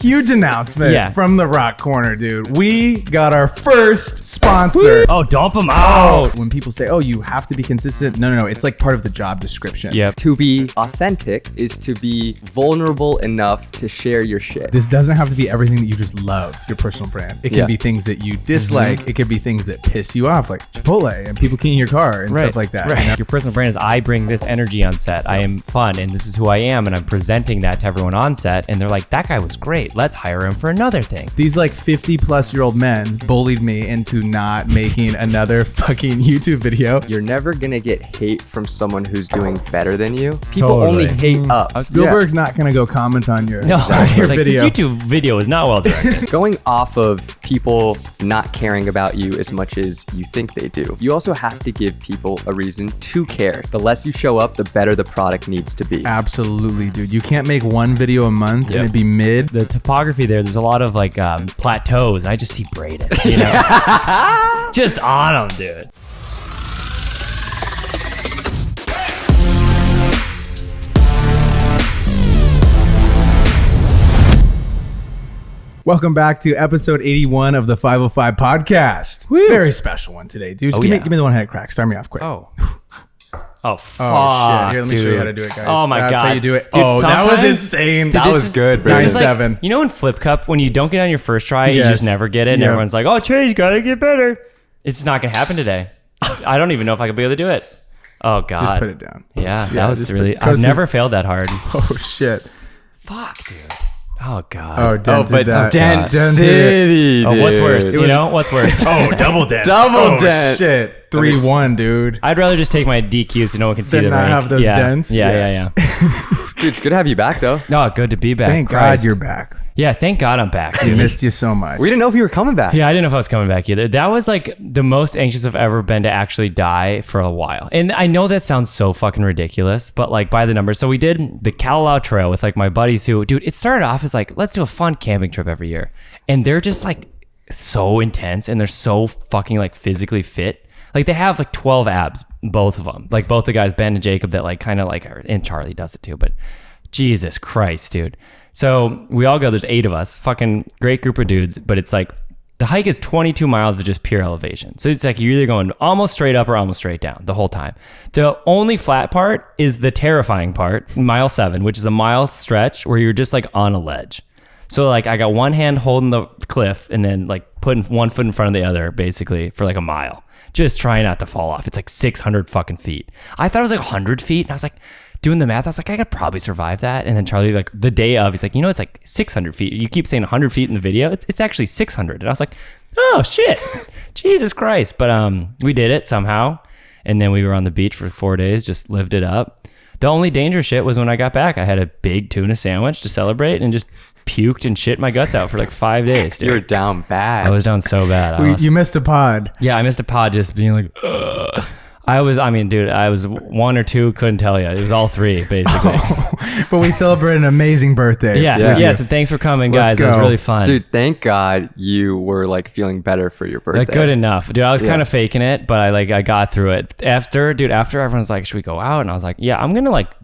Huge announcement from the Rock Corner, dude. We got our first sponsor. Oh, dump them out. When people say, oh, you have to be consistent. No. It's like part of the job description. Yep. To be authentic is to be vulnerable enough to share your shit. This doesn't have to be everything that you just love, your personal brand. It can be things that you dislike. It could be things that piss you off, like Chipotle and people keying your car and stuff like that. Right. You know? Your personal brand is I bring this energy on set. I am fun and this is who I am, and I'm presenting that to everyone on set, and they're like, that guy was great. Let's hire him for another thing. These like 50-plus-year-old men bullied me into not making another fucking YouTube video. You're never gonna get hate from someone who's doing better than you. People only hate us. Spielberg's not gonna go comment on your, your video. This YouTube video is not well directed. Going off of people not caring about you as much as you think they do, you also have to give people a reason to care. The less you show up, the better the product needs to be. Absolutely, dude. You can't make one video a month and it'd be mid. The topography there's a lot of like plateaus. I just see Braden, you know, just on them, dude. Welcome back to episode 81 of the 505 podcast. Woo. Very special one today, dude. Just give me the one head crack. Start me off quick. Oh, fuck, shit. Here, let me show you how to do it, guys. Oh, my God. That's how you do it. Dude, that was insane. That was good, bro. 9-7. Like, you know in Flip Cup, when you don't get on your first try, you just never get it, and everyone's like, oh, Chase, you gotta get better. It's not gonna happen today. I don't even know if I could be able to do it. Oh, God. Just put it down. Yeah, that was really... I've never failed that hard. Oh, shit. Fuck, dude. Oh, God. Oh, Dent Dent City, dude. Oh, what's worse? You know? What's worse? Oh, double dent. Double dent. Shit. 3-1, dude. I'd rather just take my DQs so no one can see the rank. Have those dents? Yeah. Dude, it's good to have you back, though. Oh, good to be back. Thank God you're back. Yeah, thank God I'm back. I missed you so much. We didn't know if you were coming back. Yeah, I didn't know if I was coming back either. That was like the most anxious I've ever been to actually die for a while. And I know that sounds so fucking ridiculous, but like by the numbers. So we did the Kalalau Trail with like my buddies who, dude, it started off as like, let's do a fun camping trip every year. And they're just like so intense and they're so fucking like physically fit. Like they have like 12 abs, both of them. Like both the guys, Ben and Jacob, that like kind of like, and Charlie does it too, but Jesus Christ, dude. So we all go, there's 8 of us, fucking great group of dudes, but it's like the hike is 22 miles of just pure elevation. So it's like you're either going almost straight up or almost straight down the whole time. The only flat part is the terrifying part, mile 7, which is a mile stretch where you're just like on a ledge. So like I got one hand holding the cliff and then like putting one foot in front of the other basically for like a mile. Just trying not to fall off. It's like 600 fucking feet. I thought it was like 100 feet and I was like, doing the math, I was like, I could probably survive that. And then Charlie, like the day of, he's like, you know, it's like 600 feet. You keep saying 100 feet in the video. It's actually 600. And I was like, oh shit, Jesus Christ. But we did it somehow. And then we were on the beach for 4 days, just lived it up. The only dangerous shit was when I got back, I had a big tuna sandwich to celebrate and just puked and shit my guts out for like 5 days, dude. You were down bad. I was down so bad. You missed a pod. Yeah, I missed a pod just being like, ugh. I was 1 or 2, couldn't tell you. It was all 3, basically. But we celebrated an amazing birthday. Yes, and thanks for coming, guys. It was really fun. Dude, thank God you were like feeling better for your birthday. Like, good enough. Dude, I was kind of faking it, but I got through it. After everyone's like, should we go out? And I was like, yeah, I'm going to like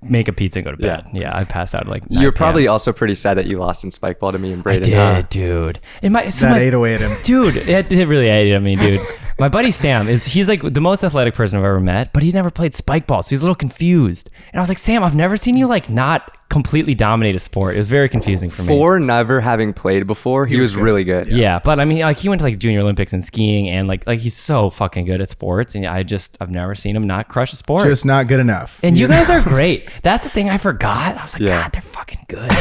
make a pizza and go to bed. Yeah, I passed out like 9 You're probably also pretty sad that you lost in spike ball to me and Braden. I did, dude. That ate away at him. Dude, it really ate at me, dude. My buddy Sam, he's like the most athletic person I've ever met, but he never played spike ball, so he's a little confused. And I was like, Sam, I've never seen you like not completely dominate a sport. It was very confusing for me. For never having played before, he was really good. Yeah, but I mean, like he went to like Junior Olympics in skiing, and like he's so fucking good at sports, and I've never seen him not crush a sport. Just not good enough. And you guys are great. That's the thing I forgot. I was like, God, they're fucking good.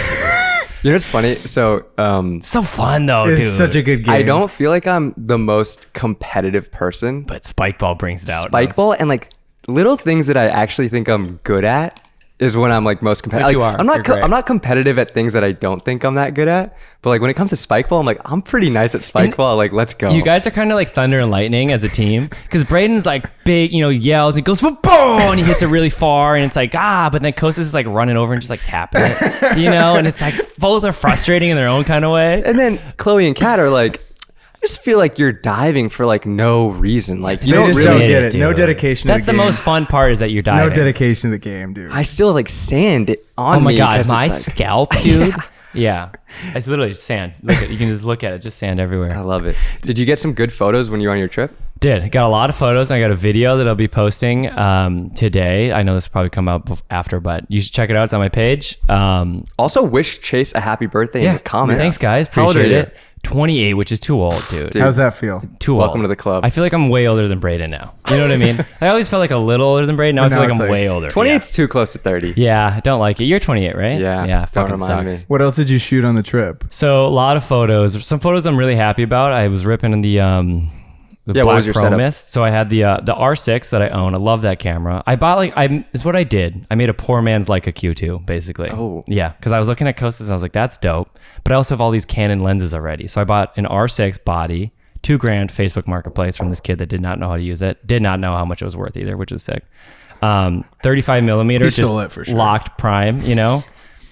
You know what's funny? So fun though, dude. It's such a good game. I don't feel like I'm the most competitive person, but spike ball brings it out. Spike ball and like little things that I actually think I'm good at is when I'm like most competitive. Like, you are. I'm not competitive at things that I don't think I'm that good at. But like when it comes to spike ball, I'm like, I'm pretty nice at spike ball. Like, let's go. You guys are kind of like thunder and lightning as a team, because Braden's like big, yells and goes boom, and he hits it really far, and it's like but then Kostas is like running over and just like tapping it, and it's like both are frustrating in their own kind of way. And then Chloe and Kat are like, I just feel like you're diving for like no reason. Like you don't get it. No dedication. That's to the the game. most fun part, is that you're diving. No dedication to the game, dude. I still like sand it on me. Oh my God, my scalp, dude. Yeah, it's literally just sand. You can just look at it, just sand everywhere. I love it. Did you get some good photos when you were on your trip? Did. Got a lot of photos, and I got a video that I'll be posting today. I know this will probably come out after, but you should check it out. It's on my page. Also, wish Chase a happy birthday in the comments. Thanks, guys. How old are Appreciate you? it. 28, which is too old, dude. How's that feel? Too old. Welcome to the club. I feel like I'm way older than Braden now. You know what I mean? I always felt like a little older than Braden. Now I feel like I'm way older. 28's too close to 30. Yeah, I don't like it. You're 28, right? Yeah. Yeah, Don't fucking remind sucks. me. What else did you shoot on the trip? So a lot of photos. Some photos I'm really happy about. I was ripping in the what Black was your Pro setup? Mist. So I had the R6 that I own. I love that camera. I bought is what I did. I made a poor man's Leica Q2, basically. Oh. Yeah, because I was looking at Costas and I was like, that's dope. But I also have all these Canon lenses already. So I bought an R6 body, $2,000 Facebook Marketplace from this kid that did not know how to use it. Did not know how much it was worth either, which was sick. 35 millimeters, He just stole it for sure. locked prime,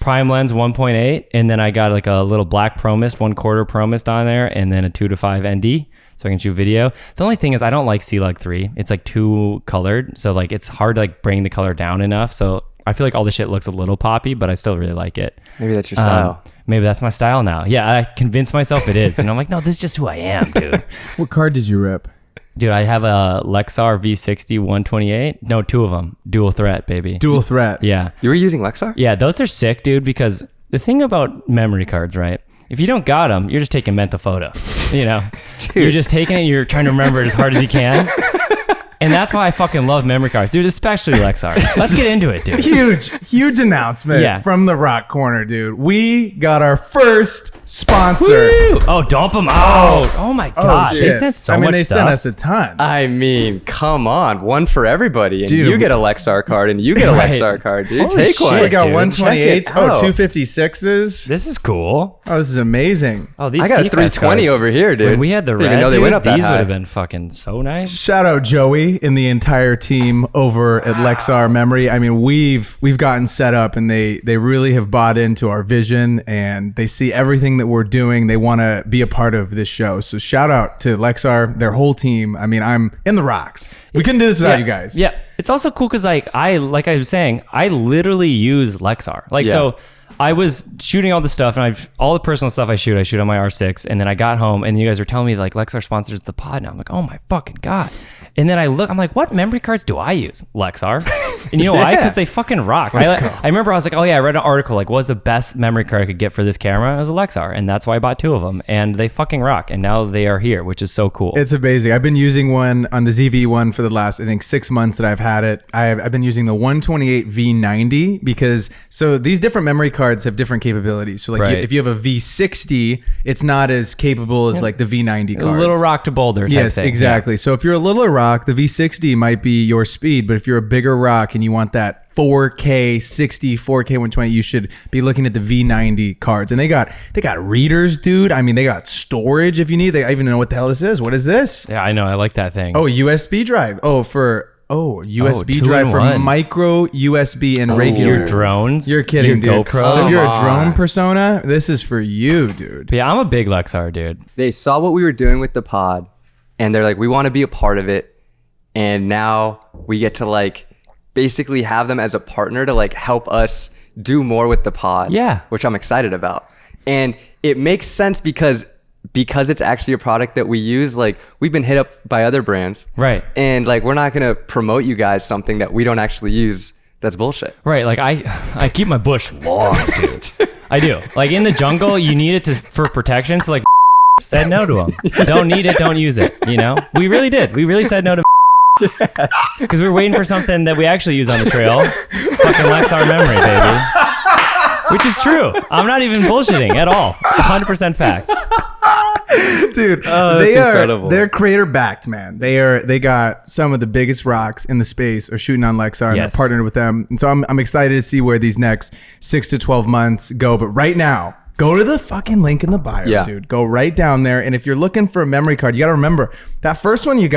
prime lens 1.8, and then I got like a little black Pro Mist, 1/4 Pro Mist on there, and then a 2:5 ND, so I can shoot video. The only thing is I don't like C-Log 3. It's like too colored, so like it's hard to like bring the color down enough. So I feel like all the shit looks a little poppy, but I still really like it. Maybe that's your style. Maybe that's my style now. Yeah, I convinced myself it is, and I'm like, no, this is just who I am, dude. What card did you rip? Dude, I have a Lexar V60 128. No, two of them. Dual threat, baby. Dual threat. Yeah. You were using Lexar? Yeah, those are sick, dude, because the thing about memory cards, right? If you don't got them, you're just taking mental photos, You're just taking it, you're trying to remember it as hard as you can. And that's why I fucking love memory cards, dude, especially Lexar. Let's get into it, dude. Huge announcement from the Rock Corner, dude. We got our first sponsor. Woo! Oh, dump them out. Oh my God. They sent so much they stuff. sent us a ton. I mean, come on. One for everybody. And Dude, you get a Lexar card and you get a Lexar card, dude. Holy Take one. shit, We got dude. 128s. Check it out. 256s. This is cool. Oh, this is amazing. Oh, these I got a CFAS 320 cards. over here, dude. When we had the Didn't even red, know they dude, went up that these high. would have been fucking so nice. Shout out Joey and the entire team over at Lexar Memory. I mean, we've gotten set up, and they really have bought into our vision, and they see everything that we're doing. They want to be a part of this show. So shout out to Lexar, their whole team. I mean, I'm in the rocks. We couldn't do this without you guys. Yeah. It's also cool because like I was saying, I literally use Lexar. So I was shooting all the stuff, and all the personal stuff I shoot on my R6, and then I got home, and you guys were telling me like Lexar sponsors the pod, and I'm like, oh my fucking God. And then I'm like, what memory cards do I use? Lexar. And you know why? Because they fucking rock. I remember I was like, oh yeah, I read an article like, what's the best memory card I could get for this camera? It was a Lexar, and that's why I bought two of them, and they fucking rock. And now they are here, which is so cool. It's amazing. I've been using one on the ZV-1 for the last, I think, 6 months that I've had it. I've been using the 128 V90 because these different memory cards have different capabilities. So like if you have a V60, it's not as capable as like the V90 cards. A little rock to boulder type Yes, thing. exactly. So if you're a littler rock, the V60 might be your speed, but if you're a bigger rock and you want that 4K 60, 4K 120, you should be looking at the V90 cards. And they got readers, dude. I mean, they got storage if you need. I even know what the hell this is. What is this? Yeah, I know. I like that thing. Oh, USB drive. USB two drive in for one. micro USB and regular. Your drones. You're kidding, your dude. GoPros. So if you're a Come drone on. persona, this is for you, dude. But yeah, I'm a big Lexar dude. They saw what we were doing with the pod, and they're like, we want to be a part of it. And now we get to like basically have them as a partner to like help us do more with the pod. Yeah. Which I'm excited about. And it makes sense because it's actually a product that we use. Like, we've been hit up by other brands. Right. And like, we're not going to promote you guys something that we don't actually use. That's bullshit. Right. Like I keep my bush long, dude. I do. Like in the jungle, you need it for protection. So like said no to them. Don't need it. Don't use it. We really did. We really said no to because we were waiting for something that we actually use on the trail. Fucking Lexar Memory, baby. Which is true. I'm not even bullshitting at all. It's 100% fact. Dude, that's incredible. They're creator backed, man. They got some of the biggest rocks in the space are shooting on Lexar, and Yes. they're partnered with them. And so I'm excited to see where these next 6 to 12 months go. But right now, go to the fucking link in the bio, dude. Go right down there. And if you're looking for a memory card, you got to remember that first one you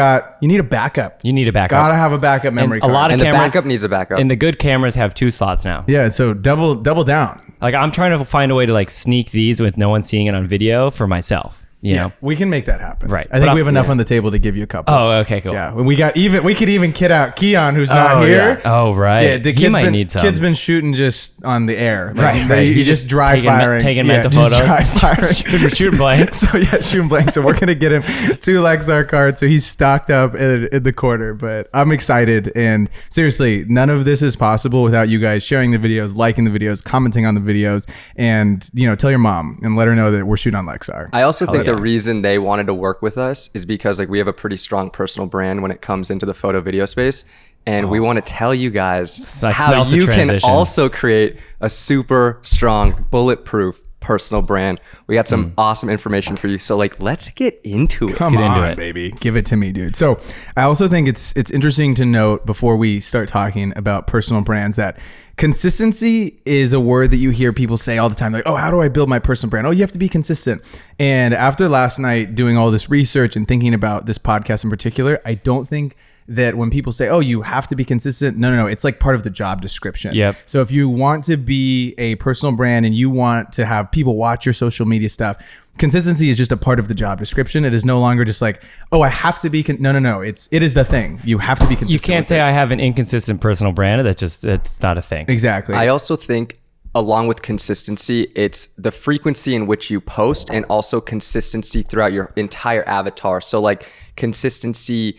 need a backup. You need a backup. Gotta have a backup memory And card. a lot of And the cameras, backup needs a backup. And the good cameras have 2 slots now. Yeah, so double down. Like I'm trying to find a way to like sneak these with no one seeing it on video for myself. You know? We can make that happen. Right. I think But we have I'm- enough on the table to give you a couple. Oh, okay, cool. Yeah. We could even kid out Keon, who's not here. Yeah. Oh, right. Yeah, the He kid's might been, need some. Kid's been shooting just on the air. Right. He just dry firing. Taking yeah, mental just dry photos. firing. Shooting blanks. So yeah, shooting blanks. So we're gonna get him 2 Lexar cards, so he's stocked up in the corner. But I'm excited, and seriously, none of this is possible without you guys sharing the videos, liking the videos, commenting on the videos, and tell your mom and let her know that we're shooting on Lexar. I also think the reason they wanted to work with us is because like we have a pretty strong personal brand when it comes into the photo video space. And we want to tell you guys I how smelt the you can transition. also create a super strong, bulletproof personal brand. We got some awesome information for you. So like, let's get into it. Come get into on, it. baby. Give it to me, dude. So I also think it's interesting to note before we start talking about personal brands that consistency is a word that you hear people say all the time. Like, oh, how do I build my personal brand? Oh, you have to be consistent. And after last night doing all this research and thinking about this podcast in particular, I don't think that when people say, oh, you have to be consistent. No. It's like part of the job description. Yep. So if you want to be a personal brand and you want to have people watch your social media stuff, consistency is just a part of the job description. It is no longer just like, oh, I have to be. No. It is the thing. You have to be consistent. You can't say I have an inconsistent personal brand. That's not a thing. Exactly. I also think along with consistency, it's the frequency in which you post and also consistency throughout your entire avatar. So like consistency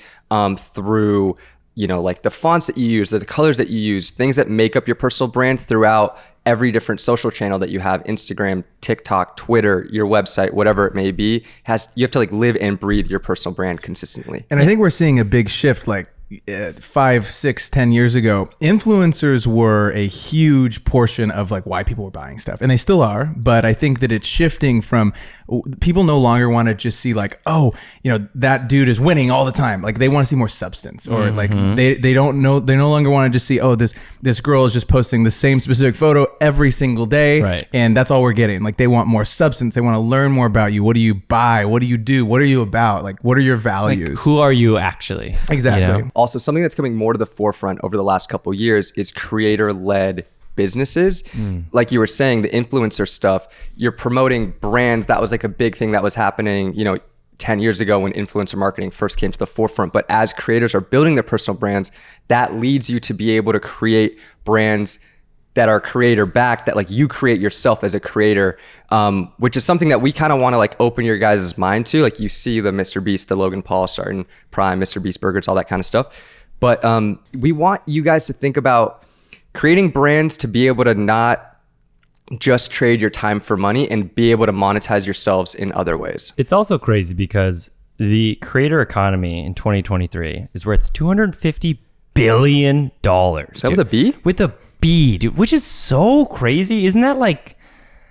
through, like the fonts that you use, the colors that you use, things that make up your personal brand throughout every different social channel that you have, Instagram, TikTok, Twitter, your website, whatever it may be, you have to like live and breathe your personal brand consistently. And I think we're seeing a big shift, like 5, 6, 10 years ago, influencers were a huge portion of like why people were buying stuff, and they still are. But I think that it's shifting from people no longer want to just see like, oh, that dude is winning all the time. Like they want to see more substance, or like they don't know. They no longer want to just see, oh, this girl is just posting the same specific photo every single day, right? And that's all we're getting. Like they want more substance. They want to learn more about you. What do you buy? What do you do? What are you about? Like what are your values? Like, who are you actually? Exactly. Also, something that's coming more to the forefront over the last couple of years is creator-led businesses. Like you were saying, the influencer stuff, you're promoting brands. That was like a big thing that was happening, 10 years ago when influencer marketing first came to the forefront. But as creators are building their personal brands, that leads you to be able to create brands that are creator backed, that like you create yourself as a creator, which is something that we kind of want to like open your guys' mind to. Like you see the Mr. Beast, the Logan Paul starting Prime, Mr. Beast Burgers, all that kind of stuff. But we want you guys to think about creating brands to be able to not just trade your time for money and be able to monetize yourselves in other ways. It's also crazy because the creator economy in 2023 is worth $250 billion. Is that with a B? With a B, dude, which is so crazy. Isn't that like,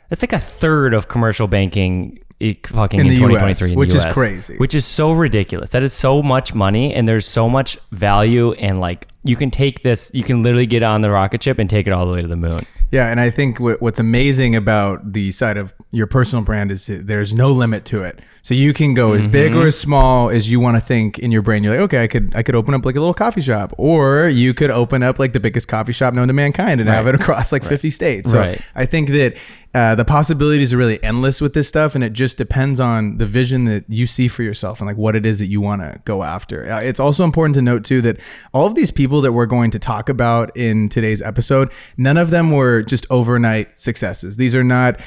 that's like a third of commercial banking fucking in 2023 in which the is US, crazy. Which is so ridiculous. That is so much money, and there's so much value, and like you can take this, you can literally get on the rocket ship and take it all the way to the moon. Yeah, and I think what's amazing about the side of your personal brand is there's no limit to it. So you can go as big or as small as you want to think in your brain. You're like, okay, I could open up like a little coffee shop, or you could open up like the biggest coffee shop known to mankind and have it across like 50 states. So I think that the possibilities are really endless with this stuff, and it just depends on the vision that you see for yourself and like what it is that you want to go after. It's also important to note too that all of these people that we're going to talk about in today's episode, none of them were just overnight successes. These are not,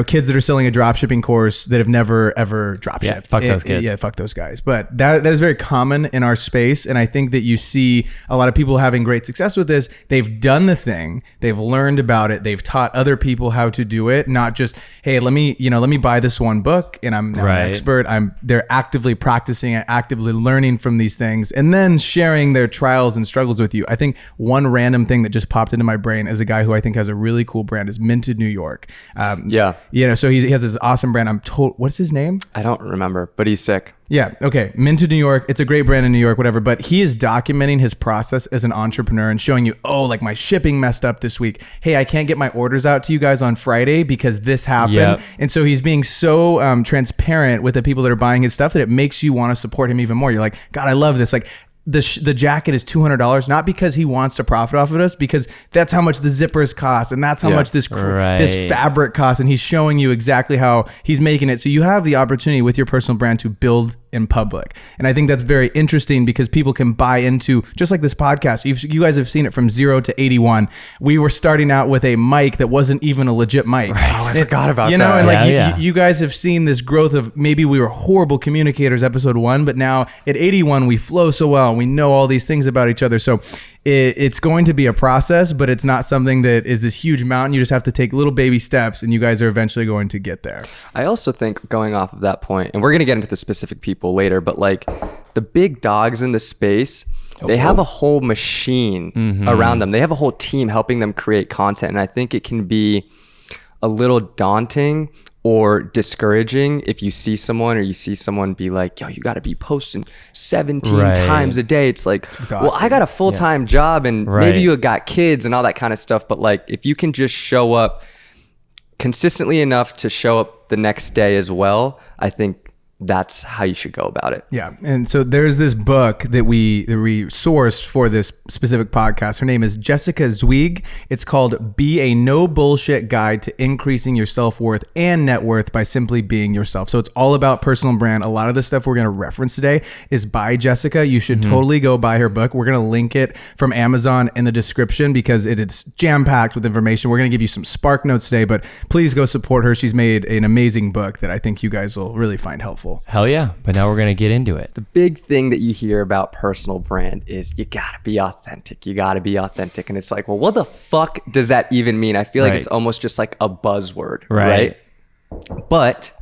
kids that are selling a dropshipping course that have never ever dropshipped. Yeah, fuck those kids. Yeah, fuck those guys. But that is very common in our space, and I think that you see a lot of people having great success with this. They've done the thing, they've learned about it, they've taught other people how to do it. Not just, hey, let me buy this one book and I'm now an expert. They're actively practicing it, actively learning from these things, and then sharing their trials and struggles with you. I think one random thing that just popped into my brain is a guy who I think has a really cool brand is Minted New York. So he has this awesome brand. What's his name? I don't remember, but he's sick. Yeah. Okay. Minted New York. It's a great brand in New York, whatever. But he is documenting his process as an entrepreneur and showing you, oh, like my shipping messed up this week. Hey, I can't get my orders out to you guys on Friday because this happened. Yep. And so he's being so transparent with the people that are buying his stuff that it makes you want to support him even more. You're like, God, I love this. Like, the jacket is $200, not because he wants to profit off of us, because that's how much the zippers cost, and that's how much this fabric costs, and he's showing you exactly how he's making it. So you have the opportunity with your personal brand to build in public, and I think that's very interesting because people can buy into, just like this podcast. You guys have seen it from 0 to 81. We were starting out with a mic that wasn't even a legit mic. Right. Oh, I forgot about that. You know, and like you guys have seen this growth of, maybe we were horrible communicators episode 1, but now at 81 we flow so well. We know all these things about each other. So it's going to be a process, but it's not something that is this huge mountain. You just have to take little baby steps, and you guys are eventually going to get there. I also think, going off of that point, and we're going to get into the specific people later, but like the big dogs in the space, they have a whole machine around them. They have a whole team helping them create content. And I think it can be a little daunting or discouraging if you see someone be like, yo, you got to be posting 17 times a day. It's like, well, I got a full-time job, and maybe you got kids and all that kind of stuff. But like, if you can just show up consistently enough to show up the next day as well, I think that's how you should go about it. Yeah. And so there's this book that we sourced for this specific podcast. Her name is Jessica Zweig. It's called Be a No-Bullshit Guide to Increasing Your Self-Worth and Net Worth by Simply Being Yourself. So it's all about personal brand. A lot of the stuff we're going to reference today is by Jessica. You should totally go buy her book. We're going to link it from Amazon in the description because it's jam-packed with information. We're going to give you some spark notes today, but please go support her. She's made an amazing book that I think you guys will really find helpful. Hell yeah. But now we're going to get into it. The big thing that you hear about personal brand is you got to be authentic. You got to be authentic. And it's like, well, what the fuck does that even mean? I feel like it's almost just like a buzzword, right? But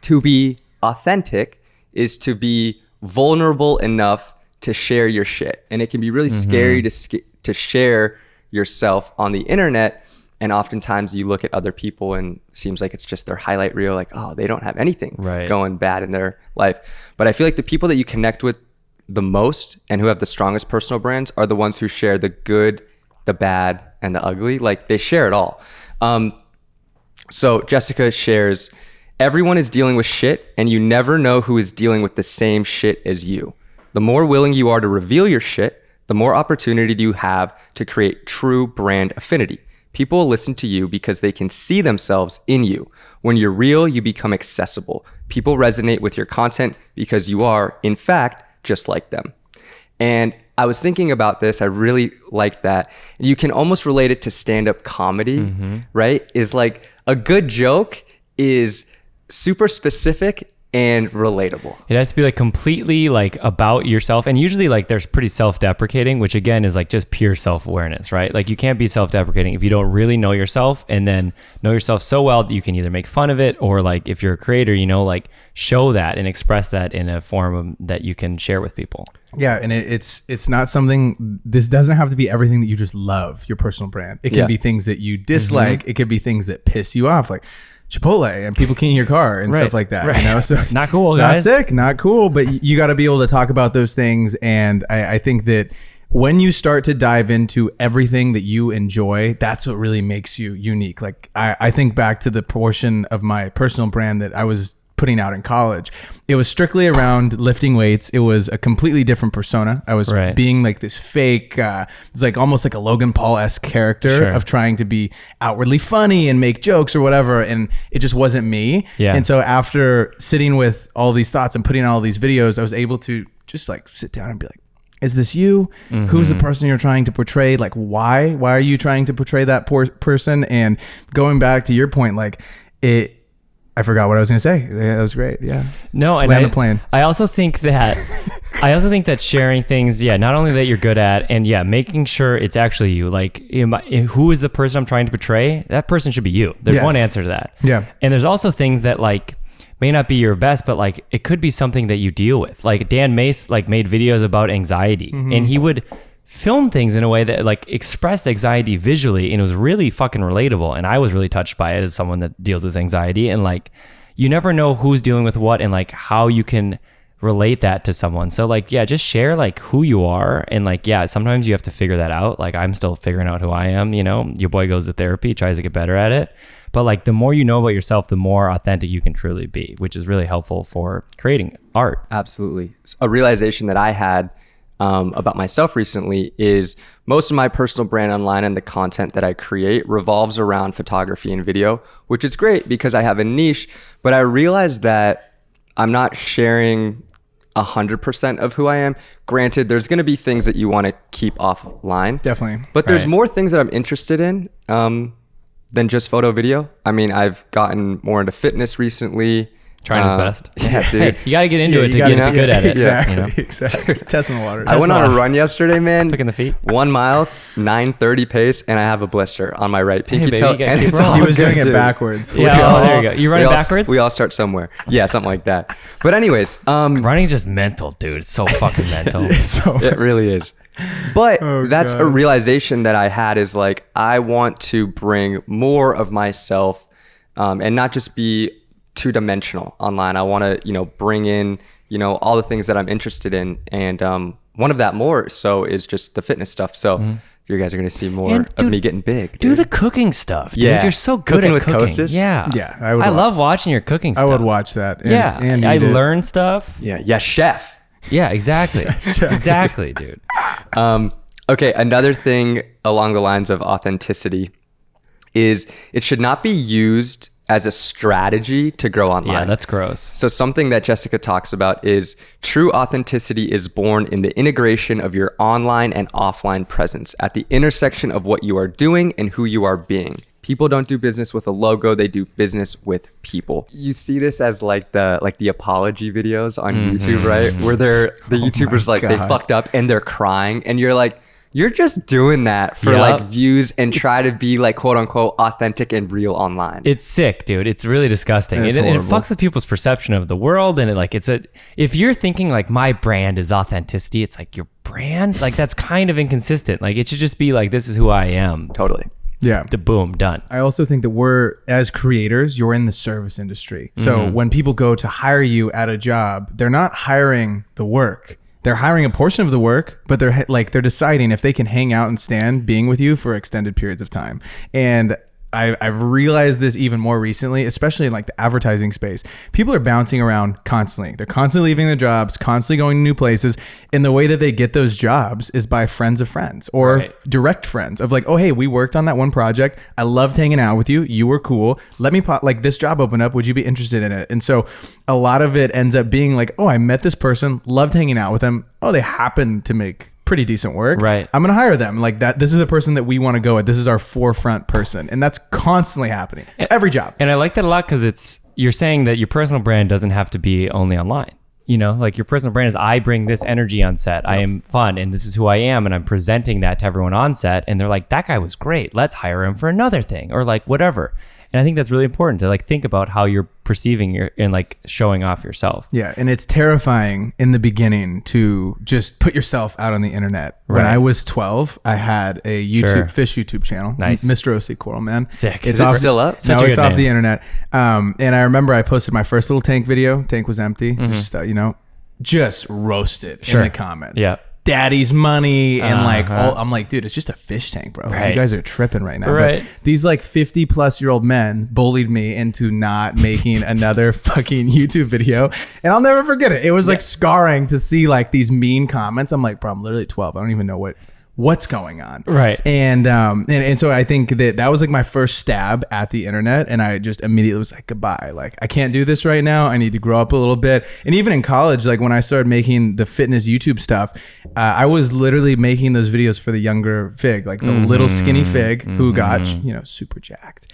to be authentic is to be vulnerable enough to share your shit. And it can be really scary to share yourself on the internet. And oftentimes you look at other people and it seems like it's just their highlight reel, like, oh, they don't have anything going bad in their life. But I feel like the people that you connect with the most and who have the strongest personal brands are the ones who share the good, the bad, and the ugly. Like, they share it all. So Jessica shares, everyone is dealing with shit, and you never know who is dealing with the same shit as you. The more willing you are to reveal your shit, the more opportunity you have to create true brand affinity. People will listen to you because they can see themselves in you. When you're real, you become accessible. People resonate with your content because you are, in fact, just like them. And I was thinking about this. I really liked that. You can almost relate it to stand-up comedy, right? Is like, a good joke is super specific and relatable. It has to be like completely like about yourself, and usually like there's pretty self-deprecating, which again is like just pure self-awareness, right? Like, you can't be self-deprecating if you don't really know yourself, and then know yourself so well that you can either make fun of it, or like, if you're a creator, you know, like show that and express that in a form that you can share with people. Yeah, and it's not something, this doesn't have to be everything that you just love, your personal brand. It can be things that you dislike. It could be things that piss you off, like Chipotle and people cleaning your car and stuff like that. You know? So not cool, guys. Not sick, not cool, but you got to be able to talk about those things. And I think that when you start to dive into everything that you enjoy, that's what really makes you unique. Like, I think back to the portion of my personal brand that I was putting out in college. It was strictly around lifting weights. It was a completely different persona. I was being like this fake, it's like almost like a Logan Paul-esque character of trying to be outwardly funny and make jokes or whatever. And it just wasn't me. And so after sitting with all these thoughts and putting out all these videos, I was able to just like sit down and be like, is this you? Who's the person you're trying to portray? Like, why are you trying to portray that person? And going back to your point, like I forgot what I was going to say. Yeah, that was great. Yeah. No, and land the plane. I also think that sharing things, not only that you're good at, and making sure it's actually you. Like, who is the person I'm trying to portray? That person should be you. There's one answer to that. Yeah. And there's also things that like may not be your best, but like it could be something that you deal with. Like Dan Mace like made videos about anxiety, and he would film things in a way that like expressed anxiety visually, and it was really fucking relatable, and I was really touched by it as someone that deals with anxiety. And like, you never know who's dealing with what and like how you can relate that to someone. So like, just share like who you are, and like, sometimes you have to figure that out. Like, I'm still figuring out who I am, you know. Your boy goes to therapy, tries to get better at it, but like, the more you know about yourself, the more authentic you can truly be, which is really helpful for creating art. Absolutely. A realization that I had about myself recently is most of my personal brand online and the content that I create revolves around photography and video, which is great because I have a niche, but I realized that I'm not sharing 100% of who I am. Granted, there's going to be things that you want to keep offline. Definitely. But there's Right. more things that I'm interested in than just photo video. I mean, I've gotten more into fitness recently. Trying his best. Yeah, dude. You got to get into it to you get gotta good at it. Exactly. You know? Exactly. Testing the water. I went on a run yesterday, man. Flicking the feet. 1 mile, 9:30 pace, and I have a blister on my right pinky baby, toe. you gotta And keep it's rolling. all He was good, doing it dude. backwards. Yeah, oh, there you go. You running we all- backwards? We all start somewhere. Yeah, something like that. But anyways, Running is just mental, dude. It's so fucking mental. It's so it really is. But that's a God. realization that I had is like, I want to bring more of myself and not just be two-dimensional online. I want to, bring in, all the things that I'm interested in. And one of that more so is just the fitness stuff. So you guys are going to see more And, of dude, me getting big. Do dude. the cooking stuff, dude. Yeah. You're so good Cooking at with cooking. Costas? Yeah. Yeah, I would I wa- love watching your cooking I stuff. would watch that. And, Yeah. and I eat it. learn stuff. Yeah, chef. Yeah, exactly. Exactly, dude. Okay, another thing along the lines of authenticity is it should not be used as a strategy to grow online. Yeah, that's gross. So something that Jessica talks about is true authenticity is born in the integration of your online and offline presence at the intersection of what you are doing and who you are being. People don't do business with a logo, they do business with people. You see this as like the apology videos on YouTube, right? Where the YouTubers like they God. fucked up and they're crying and you're like, you're just doing that for Yep. like views and try to be like quote unquote authentic and real online. It's sick, dude. It's really disgusting. It's It horrible. fucks with people's perception of the world. And if you're thinking like my brand is authenticity, it's like your brand, like that's kind of inconsistent. Like it should just be like, this is who I am. Totally. Yeah. Boom, done. I also think that as creators, you're in the service industry. So when people go to hire you at a job, they're not hiring the work. They're hiring a portion of the work, but they're deciding if they can hang out and stand being with you for extended periods of time. And I've realized this even more recently, especially in like the advertising space. People are bouncing around constantly. They're constantly leaving their jobs, constantly going to new places. And the way that they get those jobs is by friends of friends or Right. direct friends of like, oh, hey, we worked on that one project. I loved hanging out with you. You were cool. Let me like this job opened up. Would you be interested in it? And so a lot of it ends up being like, oh, I met this person, loved hanging out with them. Oh, they happen to make pretty decent work. Right. I'm going to hire them like that. This is the person that we want to go with. This is our forefront person. And that's constantly happening. Every job. And I like that a lot because you're saying that your personal brand doesn't have to be only online. Like your personal brand is I bring this energy on set. I am fun and this is who I am. And I'm presenting that to everyone on set. And they're like, that guy was great. Let's hire him for another thing or like whatever. And I think that's really important to like think about how you're perceiving and like showing off yourself. Yeah, and it's terrifying in the beginning to just put yourself out on the internet. When Right. I was 12, I had a fish YouTube channel. Nice. Mr. O.C. Coral, man. Sick. It's Is it off, still up? Such No, a it's good off name. the internet. And I remember I posted my first little tank video. Tank was empty. Just roasted in the comments. Yeah. Daddy's money and like Uh-huh. I'm like, dude, it's just a fish tank, bro. Right. You guys are tripping right now. Right. But these like 50-plus-year-old men bullied me into not making another fucking YouTube video, and I'll never forget it. It was like scarring to see like these mean comments. I'm like, bro, I'm literally 12. I don't even know what's going on. Right. And so I think that was like my first stab at the internet, and I just immediately was like, goodbye. Like, I can't do this right now. I need to grow up a little bit. And even in college, like when I started making the fitness YouTube stuff, I was literally making those videos for the younger Fig, like the little skinny Fig who got, super jacked.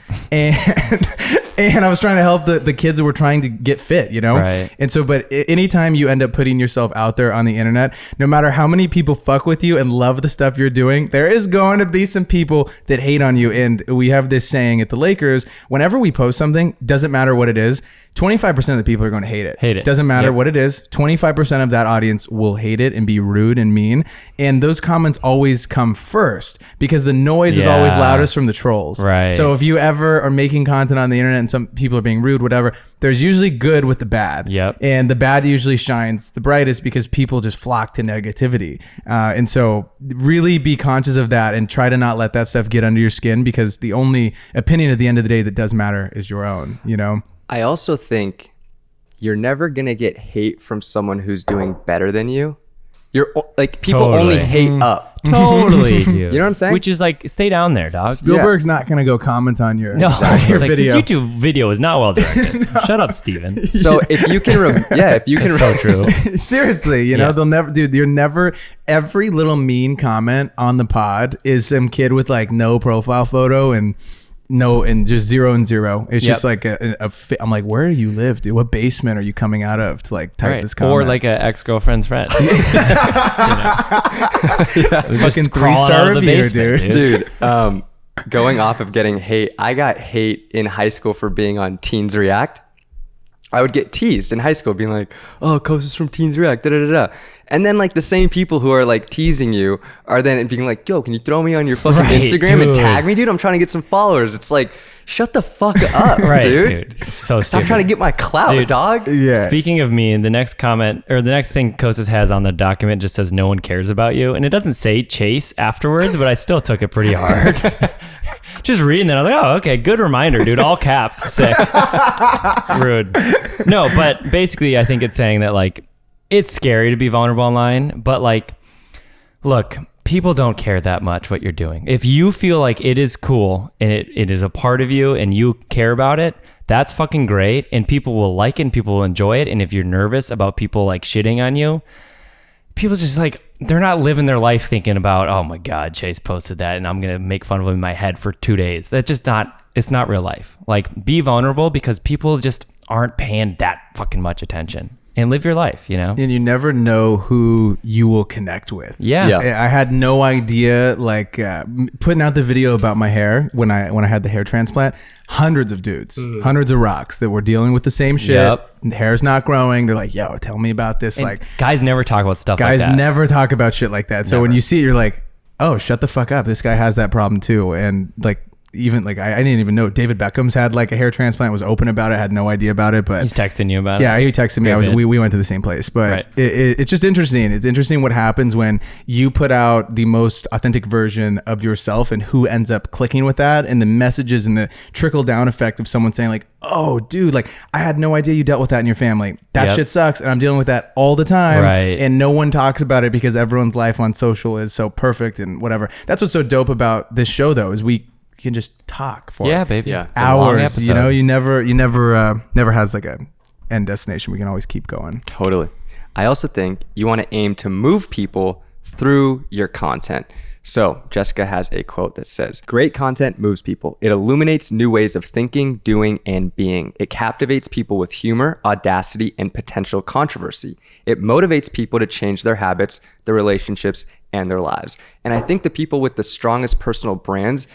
And I was trying to help the kids that were trying to get fit, Right. And so, but anytime you end up putting yourself out there on the internet, no matter how many people fuck with you and love the stuff you're doing, there is going to be some people that hate on you. And we have this saying at the Lakers, whenever we post something, doesn't matter what it is, 25% of the people are going to hate it. Hate it. Doesn't matter Yep. what it is. 25% of that audience will hate it and be rude and mean. And those comments always come first because the noise is always Yeah. loudest from the trolls. Right. So if you ever are making content on the internet and some people are being rude, whatever, there's usually good with the bad. Yep. And the bad usually shines the brightest because people just flock to negativity. And so really be conscious of that and try to not let that stuff get under your skin, because the only opinion at the end of the day that does matter is your own, I also think you're never going to get hate from someone who's doing better than you like people only hate up. Totally, dude. You know what I'm saying? Which is like, stay down there, dog. Spielberg's not gonna go comment on your, No, your it's like, video. this YouTube video is not well directed. Shut up, Steven. So if you can, if you can, So true. Seriously, you know, they'll never, dude, you're never, every little mean comment on the pod is some kid with like no profile photo and just 0 and 0. It's just like I'm like, where do you live, dude? What basement are you coming out of to like type this comment? Or like an ex-girlfriend's friend. Fucking 3-star review, dude. Going off of getting hate, I got hate in high school for being on Teens React. I would get teased in high school being like, oh, Kos is from Teens React, da da da da. And then like the same people who are like teasing you are then being like, yo, can you throw me on your fucking Instagram and tag me, dude? I'm trying to get some followers. It's like, shut the fuck up, dude. It's so Stop stupid. trying to get my clout, dog. Yeah. Speaking of mean, the next comment or the next thing Kostas has on the document just says no one cares about you. And it doesn't say Chase afterwards, but I still took it pretty hard. Just reading that, I was like, oh, okay, good reminder, dude. All caps, sick. Rude. No, but basically I think it's saying that like, it's scary to be vulnerable online, but like, look, people don't care that much what you're doing. If you feel like it is cool and it is a part of you and you care about it, that's fucking great. And people will like it and people will enjoy it. And if you're nervous about people like shitting on you, people just like, they're not living their life thinking about, oh my God, Chase posted that and I'm going to make fun of him in my head for 2 days. That's just not, it's not real life. Like, be vulnerable because people just aren't paying that fucking much attention. And live your life, you know? And you never know who you will connect with. Yeah. I had no idea, like putting out the video about my hair when I had the hair transplant, hundreds of dudes, hundreds of rocks that were dealing with the same shit. Yep. The hair's not growing. They're like, yo, tell me about this. And like, guys never talk about stuff like that. guys never talk about shit like that. So when you see it, you're like, oh, shut the fuck up. This guy has that problem too. And like, even like I didn't even know David Beckham's had like a hair transplant, was open about it, had no idea about it, but He's texting you about it. yeah, he texted me. We went to the same place, but Right. it's just interesting. It's interesting what happens when you put out the most authentic version of yourself and who ends up clicking with that, and the messages and the trickle down effect of someone saying like, oh dude, like I had no idea you dealt with that in your family. That shit sucks. And I'm dealing with that all the time. Right. And no one talks about it because everyone's life on social is so perfect and whatever. That's what's so dope about this show though, is we can just talk for baby. Yeah. It's a long hours. You episode. know, you never has like a end destination. We can always keep going. Totally. I also think you want to aim to move people through your content. So Jessica has a quote that says, great content moves people. It illuminates new ways of thinking, doing, and being. It captivates people with humor, audacity, and potential controversy. It motivates people to change their habits, their relationships, and their lives. And I think the people with the strongest personal brands,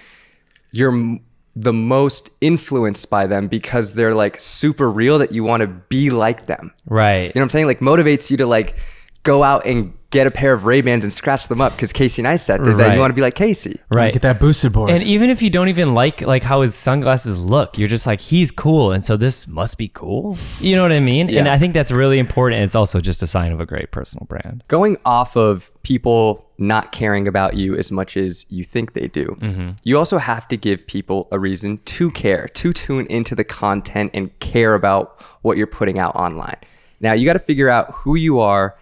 you're the most influenced by them because they're like super real that you want to be like them. Right. You know what I'm saying? Like motivates you to like go out and get a pair of Ray-Bans and scratch them up because Casey Neistat did that. Right. You want to be like Casey. Right. Get that boosted board. And even if you don't even like how his sunglasses look, you're just like, he's cool, and so this must be cool. You know what I mean? Yeah. And I think that's really important. And it's also just a sign of a great personal brand. Going off of people not caring about you as much as you think they do, you also have to give people a reason to care, to tune into the content and care about what you're putting out online. Now, you got to figure out who you are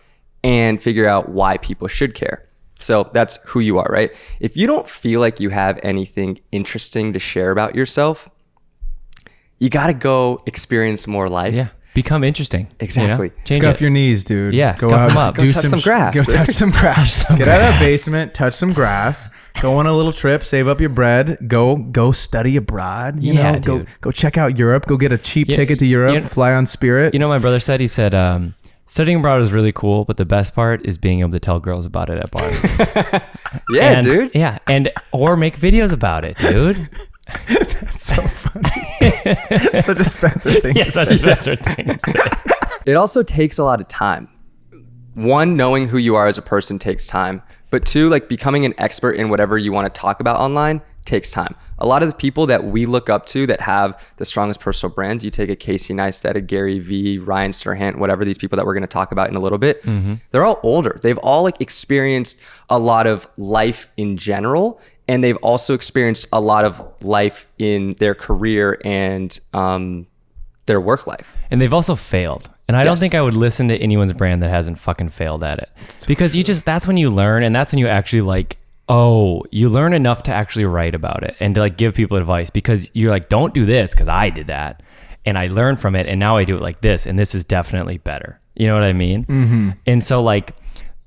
and figure out why people should care. So that's who you are, right? If you don't feel like you have anything interesting to share about yourself, you got to go experience more life. Yeah. Become interesting. Exactly. You know? Change Scuff it. your knees, dude. Yeah, Go scuff out, 'em up. do Go touch some grass, Go dude. touch some grass. some Get out of grass. the basement, touch some grass. Go on a little trip, save up your bread. Go study abroad. You Yeah, know, dude. go check out Europe. Go get a cheap Yeah, ticket to Europe. you know- Fly on Spirit. You know, my brother said, he said, studying abroad is really cool, but the best part is being able to tell girls about it at bars. Yeah, And- dude. Yeah. Or make videos about it, dude. That's so funny. Such a Spencer thing. Yeah, to such say. a Spencer thing to say. It also takes a lot of time. One, knowing who you are as a person takes time. But two, like becoming an expert in whatever you want to talk about online takes time. A lot of the people that we look up to that have the strongest personal brands, you take a Casey Neistat, a Gary Vee, Ryan Serhant, whatever, these people that we're going to talk about in a little bit, they're all older. They've all like experienced a lot of life in general, and they've also experienced a lot of life in their career and their work life. And they've also failed. And I don't Yes. think I would listen to anyone's brand that hasn't fucking failed at it. Because that's when you learn, and that's when you actually like, you learn enough to actually write about it and to like give people advice, because you're like, don't do this because I did that and I learned from it and now I do it like this and this is definitely better. You know what I mean? Mm-hmm. And so like,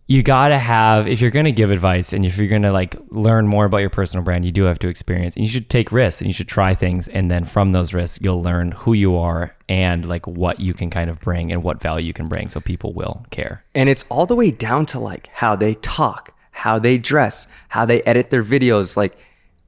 you gotta have, if you're gonna give advice and if you're gonna like learn more about your personal brand, you do have to experience, and you should take risks and you should try things, and then from those risks you'll learn who you are and like what you can kind of bring and what value you can bring, so people will care. And it's all the way down to like how they talk, how they dress, how they edit their videos, like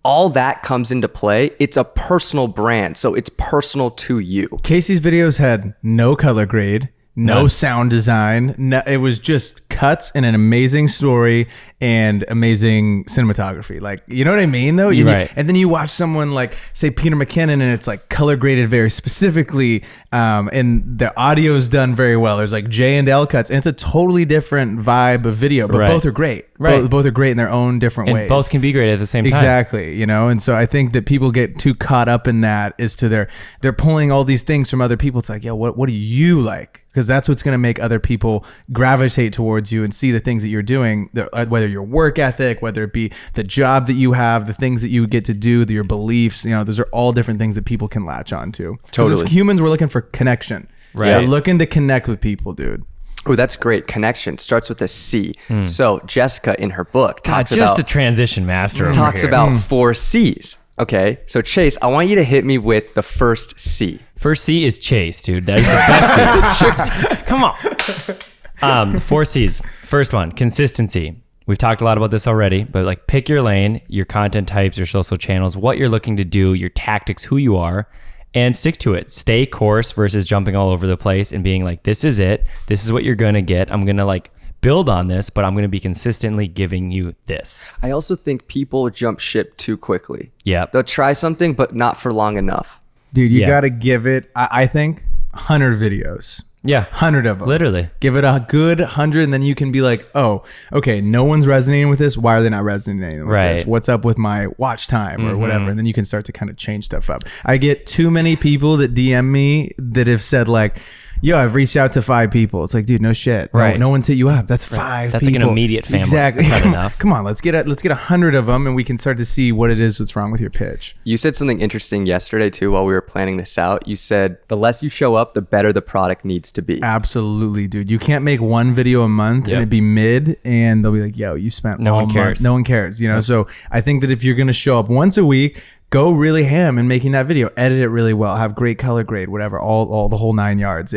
all that comes into play. It's a personal brand, so it's personal to you. Casey's videos had no color grade, no sound design. No, it was just cuts and an amazing story and amazing cinematography. Like, you know what I mean, though? Right. And then you watch someone like, say, Peter McKinnon, and it's like color graded very specifically, and the audio is done very well. There's like J and L cuts, and it's a totally different vibe of video, but Right. both are great. Right. Both are great in their own different And ways. both can be great at the same time. Exactly, you know, and so I think that people get too caught up in that as to they're pulling all these things from other people. It's like, yo, what do you like? Because that's what's going to make other people gravitate towards you and see the things that you're doing, whether your work ethic, whether it be the job that you have, the things that you get to do, your beliefs. You know, those are all different things that people can latch on to. 'Cause Totally. as humans, we're looking for connection. Right. We're looking to connect with people, dude. Oh, that's great. Connection starts with a C. So Jessica in her book God, talks just about the transition master. over talks here. about 4 C's. Okay, so Chase, I want you to hit me with the first C. First C is Chase, dude. That is the best C. Come on. 4 C's. First one, consistency. We've talked a lot about this already, but like pick your lane, your content types, your social channels, what you're looking to do, your tactics, who you are, and stick to it. Stay course versus jumping all over the place and being like, this is it. This is what you're going to get. I'm going to like build on this, but I'm going to be consistently giving you this. I also think people jump ship too quickly. Yep. They'll try something, but not for long enough. Dude, you Yeah. got to give it, I think, 100 videos. Yeah. 100 of them. Literally. Give it a good 100, and then you can be like, oh, okay, no one's resonating with this. Why are they not resonating with Right. this? What's up with my watch time or whatever? And then you can start to kind of change stuff up. I get too many people that DM me that have said like, yo, I've reached out to 5 people. It's like, dude, no shit. Right. No one's hit you up. That's 5 That's people. like an immediate family. Exactly. That's not enough. Come on, let's get 100 of them, and we can start to see what it is that's wrong with your pitch. You said something interesting yesterday too while we were planning this out. You said the less you show up, the better the product needs to be. Absolutely, dude. You can't make one video a month Yep. and it be mid, and they'll be like, yo, you spent No all one month. cares. No one cares, you know? So I think that if you're going to show up once a week, go really ham in making that video, edit it really well, have great color grade, whatever, all the whole 9 yards.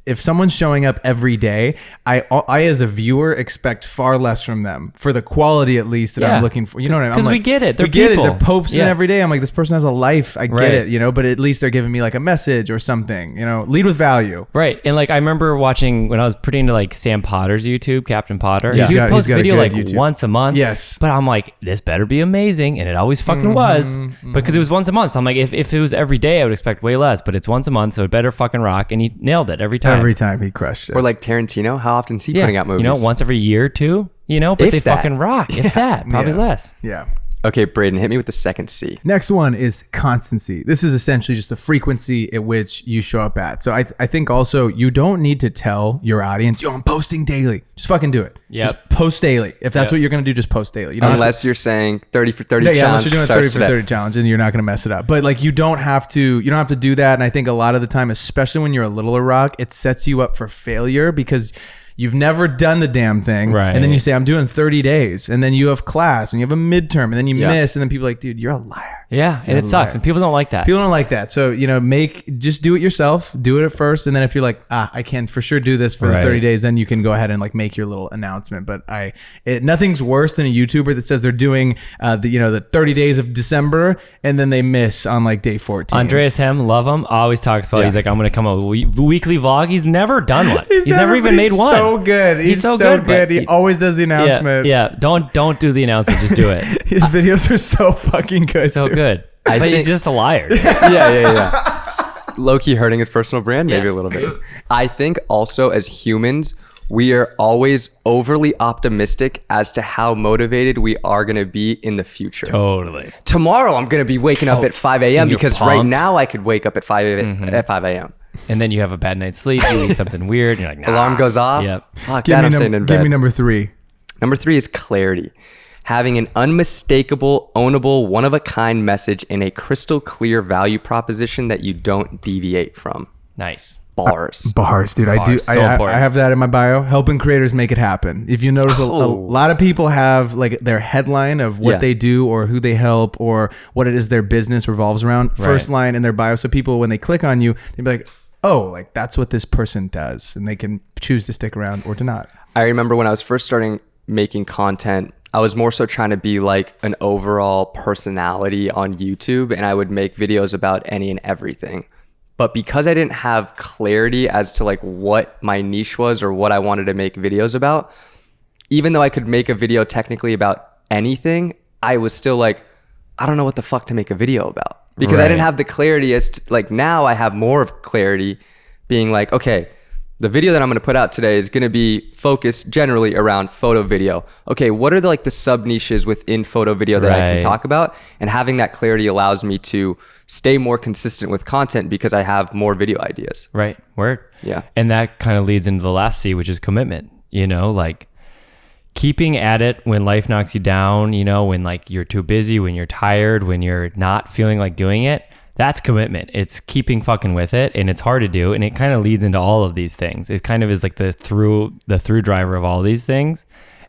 If someone's showing up every day, I as a viewer expect far less from them for the quality, at least, that Yeah. I'm looking for. You know what I mean? 'Cause I'm we like, get it. They're we get people. it. They're posting Yeah. every day. I'm like, this person has a life. I get Right. it, you know, but at least they're giving me like a message or something, you know, lead with value. Right. And like I remember watching when I was pretty into like Sam Potter's YouTube, Captain Potter. Yeah. He would He's post got a video good like YouTube. once a month. Yes. But I'm like, this better be amazing. And it always fucking was. Because it was once a month. So I'm like, if it was every day, I would expect way less. But it's once a month, so it better fucking rock. And he nailed it every time. Every time he crushed it. Or like Tarantino, how often is he putting out movies? You know, once every year or two, you know, but If they that. fucking rock. If that, probably Yeah. less. Yeah. Okay, Braden, hit me with the second C. Next one is constancy. This is essentially just the frequency at which you show up at. So I think also you don't need to tell your audience, yo, I'm posting daily. Just fucking do it. Yep. Just post daily. If that's Yep. what you're going to do, just post daily. You don't have to- Unless you're saying 30 for 30 yeah, challenge. unless you're doing a 30 starts for today. 30 challenge and you're not going to mess it up. But like you don't have to do that. And I think a lot of the time, especially when you're a littler rock, it sets you up for failure because you've never done the damn thing. Right. And then you say, I'm doing 30 days. And then you have class and you have a midterm and then you Yeah. miss. And then people are like, dude, you're a liar. Yeah. And it sucks. And people don't like that. People don't like that. So, you know, just do it yourself. Do it at first. And then if you're like, I can for sure do this for the Right. 30 days, then you can go ahead and like make your little announcement. But nothing's worse than a YouTuber that says they're doing the 30 days of December and then they miss on like day 14. Andreas Hem, love him. Always talks about. Yeah. He's like, I'm gonna come up with a weekly vlog. He's never done one. He's never even made one. So good. He's so good. but He always does the announcement. Yeah. Don't do the announcement. Just do it. His videos are so fucking good. So too. good. But he's think- just a liar. Yeah. Low-key hurting his personal brand, maybe a little bit. I think also as humans, we are always overly optimistic as to how motivated we are going to be in the future. Totally. Tomorrow, I'm going to be waking up at 5 a.m. you're because right pumped. now I could wake up at 5 a.m. And then you have a bad night's sleep. You eat something weird. And you're like, nah. Alarm goes off. Yep. Fuck that, I'm staying in bed. Give me number 3. Number 3 is clarity. Having an unmistakable, ownable, one-of-a-kind message and a crystal clear value proposition that you don't deviate from. Nice. Bars. Bars, dude. I do. So I important. have that in my bio. Helping creators make it happen. If you notice, a lot of people have like their headline of what they do or who they help or what it is their business revolves around. First line in their bio. So people, when they click on you, they'd be like, oh, like that's what this person does. And they can choose to stick around or to not. I remember when I was first starting making content, I was more so trying to be like an overall personality on YouTube, and I would make videos about any and everything. But because I didn't have clarity as to like what my niche was or what I wanted to make videos about, even though I could make a video technically about anything, I was still like, I don't know what the fuck to make a video about, because I didn't have the clarity as to, like, now I have more of clarity being like, okay, the video that I'm going to put out today is going to be focused generally around photo video. Okay, what are the sub niches within photo video that I can talk about? And having that clarity allows me to stay more consistent with content because I have more video ideas. Right. Word. Yeah. And that kind of leads into the last C, which is commitment. You know, like keeping at it when life knocks you down, you know, when like you're too busy, when you're tired, when you're not feeling like doing it. That's commitment. It's keeping fucking with it, and it's hard to do, and it kind of leads into all of these things. It kind of is like the through driver of all these things.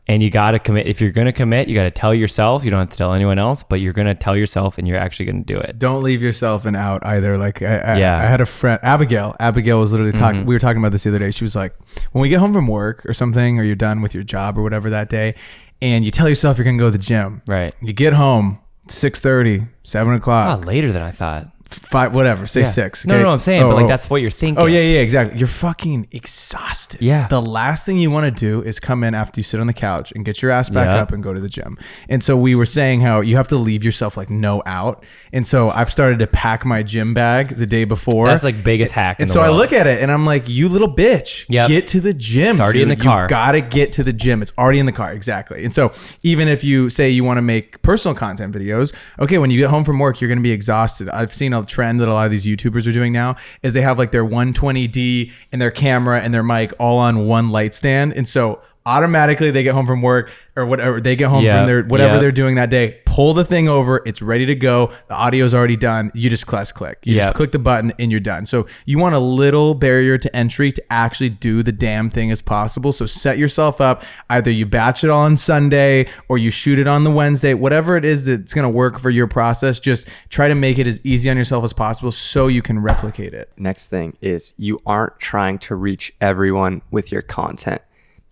And you got to commit. If you're going to commit, you got to tell yourself. You don't have to tell anyone else, but you're going to tell yourself, and you're actually going to do it. Don't leave yourself an out either. Like I had a friend, Abigail was literally talking. We were talking about this the other day. She was like, when we get home from work or something, or you're done with your job or whatever that day, and you tell yourself you're going to go to the gym. Right. You get home, 6:30, 7 o'clock. Oh, later than I thought. 5, whatever, say 6. Okay? No, I'm saying, but like that's what you're thinking. Oh yeah, exactly. You're fucking exhausted. Yeah. The last thing you want to do is come in after you sit on the couch and get your ass back up and go to the gym. And so we were saying how you have to leave yourself like no out. And so I've started to pack my gym bag the day before. That's like biggest hack. And so I look at it and I'm like, you little bitch, get to the gym. It's already in the car. You gotta get to the gym. It's already in the car. Exactly. And so even if you say you want to make personal content videos, okay, when you get home from work, you're going to be exhausted. I've seen a trend that a lot of these YouTubers are doing now is they have like their 120D and their camera and their mic all on one light stand. And so automatically they get home from work or whatever, they get home from their whatever they're doing that day, pull the thing over, it's ready to go, the audio's already done, you just click. You just click the button and you're done. So you want a little barrier to entry to actually do the damn thing as possible. So set yourself up, either you batch it all on Sunday or you shoot it on the Wednesday, whatever it is that's going to work for your process, just try to make it as easy on yourself as possible so you can replicate it. Next thing is you aren't trying to reach everyone with your content.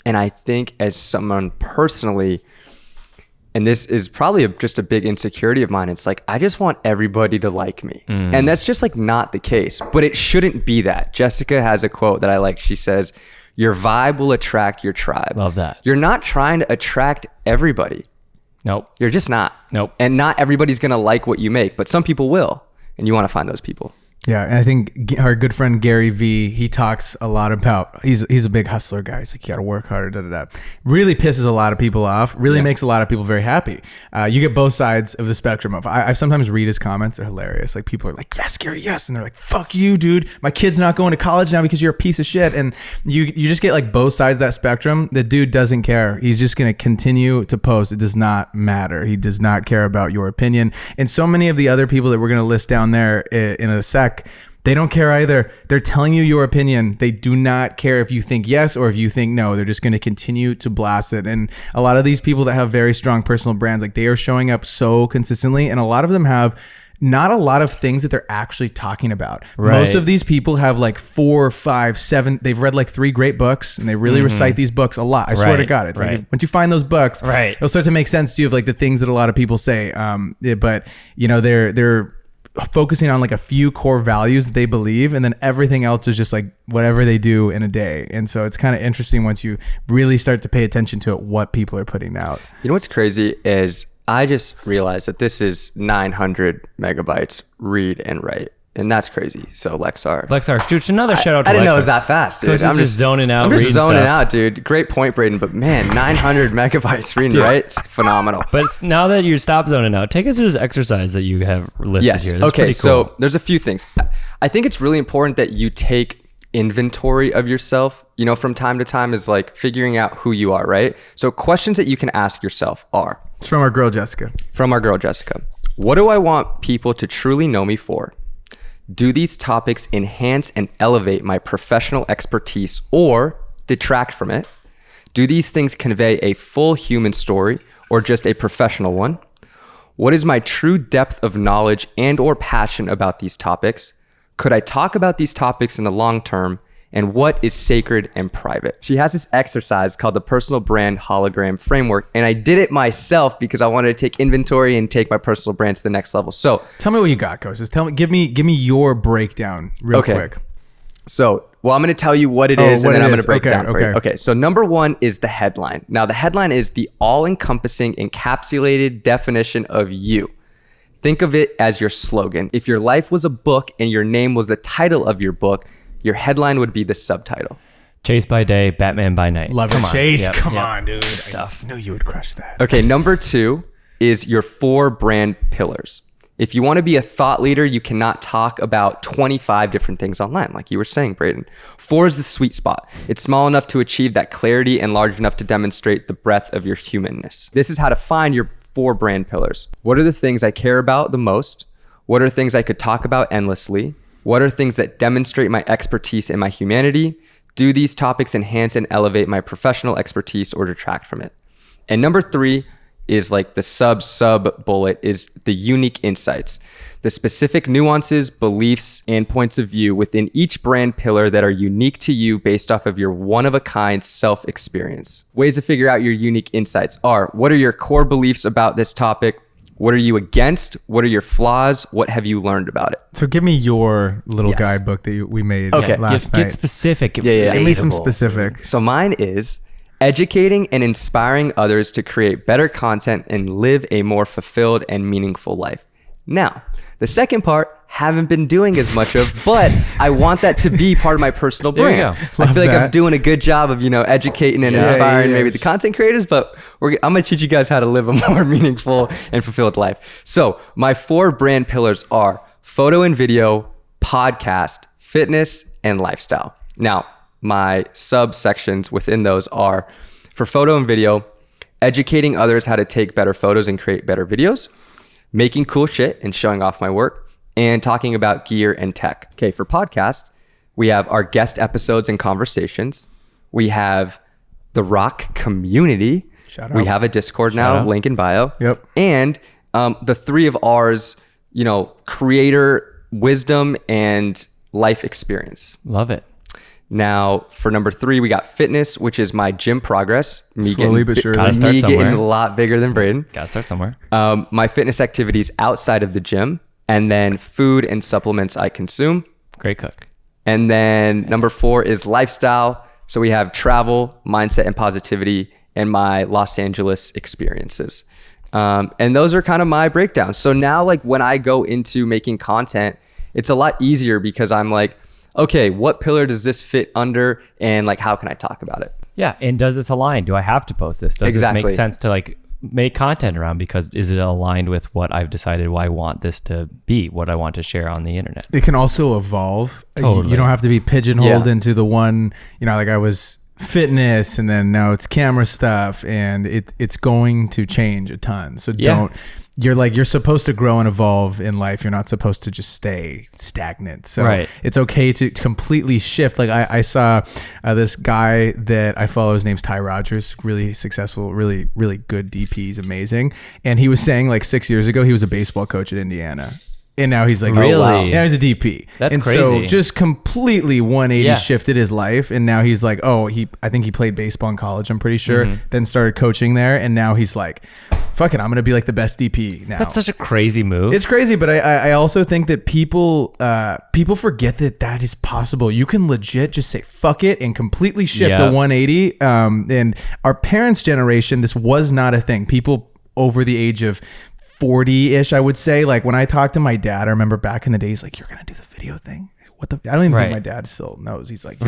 And I think as someone personally, and this is probably just a big insecurity of mine, it's like, I just want everybody to like me. And that's just like not the case, but it shouldn't be that. Jessica has a quote that I like. She says, your vibe will attract your tribe. Love that. You're not trying to attract everybody. Nope. You're just not. Nope. And not everybody's going to like what you make, but some people will. And you want to find those people. Yeah, and I think our good friend Gary V, he talks a lot about, he's a big hustler guy. He's like, you got to work harder, Really pisses a lot of people off, really makes a lot of people very happy. You get both sides of the spectrum of, I sometimes read his comments, they're hilarious. Like people are like, yes, Gary, yes. And they're like, fuck you, dude. My kid's not going to college now because you're a piece of shit. And you just get like both sides of that spectrum. The dude doesn't care. He's just going to continue to post. It does not matter. He does not care about your opinion. And so many of the other people that we're going to list down there in a sec, they don't care either. They're telling you your opinion. They do not care if you think yes or if you think no. They're just going to continue to blast it. And a lot of these people that have very strong personal brands, like they are showing up so consistently. And a lot of them have not a lot of things that they're actually talking about. Right. Most of these people have like 4, 5, 7. They've read like 3 great books and they really recite these books a lot. I swear to God. Like, once you find those books, it'll start to make sense to you of like the things that a lot of people say. But you know, they're focusing on like a few core values that they believe, and then everything else is just like whatever they do in a day. And so it's kind of interesting once you really start to pay attention to it, what people are putting out. You know what's crazy is I just realized that this is 900 megabytes read and write. And that's crazy. So Lexar, dude, another shout out to I didn't know Lexar. it was that fast, dude. I'm just zoning out. I'm just reading zoning stuff. out, dude. Great point, Braden. But man, 900 megabytes reading, Dude. right? It's phenomenal. But now that you stop zoning out, take us through this exercise that you have listed Yes. here. This is Okay. pretty So cool. there's a few things. I think it's really important that you take inventory of yourself, from time to time, is like figuring out who you are, right? So questions that you can ask yourself are It's from our girl Jessica. What do I want people to truly know me for? Do these topics enhance and elevate my professional expertise or detract from it? Do these things convey a full human story or just a professional one? What is my true depth of knowledge and or passion about these topics? Could I talk about these topics in the long term? And what is sacred and private? She has this exercise called the Personal Brand Hologram Framework. And I did it myself because I wanted to take inventory and take my personal brand to the next level. So Tell me what you got, Kostas. Give me your breakdown real quick. So, I'm going to tell you what it is, and then I'm going to break Okay, down for you. okay. Okay, so number one is the headline. Now, the headline is the all-encompassing, encapsulated definition of you. Think of it as your slogan. If your life was a book and your name was the title of your book, your headline would be the subtitle. Chase by day, Batman by night. Love Come it, on. Chase. Yep, Come yep. on, dude. Stuff. I knew you would crush that. Okay, number two is your 4 brand pillars. If you want to be a thought leader, you cannot talk about 25 different things online, like you were saying, Braden. 4 is the sweet spot. It's small enough to achieve that clarity and large enough to demonstrate the breadth of your humanness. This is how to find your 4 brand pillars. What are the things I care about the most? What are things I could talk about endlessly? What are things that demonstrate my expertise and my humanity? Do these topics enhance and elevate my professional expertise or detract from it? And number 3 is like the sub bullet is the unique insights, the specific nuances, beliefs, and points of view within each brand pillar that are unique to you based off of your one-of-a-kind self-experience. Ways to figure out your unique insights are, what are your core beliefs about this topic? What are you against? What are your flaws? What have you learned about it? So give me your little Yes. guidebook that we made Okay. last night. Get specific. Yeah. Give me some Relatable. specific. So mine is educating and inspiring others to create better content and live a more fulfilled and meaningful life. Now, the second part, haven't been doing as much of, but I want that to be part of my personal There you brand. go. I feel like I'm that. doing a good job of, educating and Yeah. inspiring Yeah. maybe the content creators, but I'm going to teach you guys how to live a more meaningful and fulfilled life. So my 4 brand pillars are photo and video, podcast, fitness, and lifestyle. Now, my subsections within those are, for photo and video, educating others how to take better photos and create better videos, making cool shit and showing off my work, and talking about gear and tech. Okay, for podcast, we have our guest episodes and conversations. We have the Rock community. Shout We out. have a Discord now, out. link in bio. Yep. And the 3 of ours, creator wisdom and life experience. Love it. Now, for number 3, we got fitness, which is my gym progress. Me Slowly but surely. Gotta start me getting somewhere. a lot bigger than Braden. Gotta start somewhere. My fitness activities outside of the gym, and then food and supplements I consume. Great cook. And then number 4 is lifestyle. So we have travel, mindset and positivity, and my Los Angeles experiences. And those are kind of my breakdowns. So now, like when I go into making content, it's a lot easier because I'm like, okay, what pillar does this fit under? And like, how can I talk about it? Yeah. And does this align? Do I have to post this? Does this Exactly. make sense to like make content around? Because is it aligned with what I've decided I want this to be, what I want to share on the internet? It can also evolve. Totally. You don't have to be pigeonholed Yeah. into the one, like I was fitness and then now it's camera stuff, and it's going to change a ton. So Yeah. you're supposed to grow and evolve in life. You're not supposed to just stay stagnant. So Right. it's okay to completely shift. Like I saw this guy that I follow, his name's Ty Rogers, really successful, really, really good DP. He's amazing. And he was saying like 6 years ago, he was a baseball coach at Indiana. And now he's like, Really? oh, wow. Now he's a DP. That's and crazy. So just completely 180 Yeah. shifted his life. And now he's like, I think he played baseball in college, I'm pretty sure. Mm-hmm. Then started coaching there. And now he's like, fuck it, I'm going to be like the best DP now. That's such a crazy move. It's crazy, but I also think that people forget that is possible. You can legit just say fuck it and completely shift Yeah. a 180. And our parents' generation, this was not a thing. People over the age of 40-ish, I would say. Like when I talked to my dad, I remember back in the days, like, you're going to do the video thing? What the? I don't even think my dad still knows. He's like,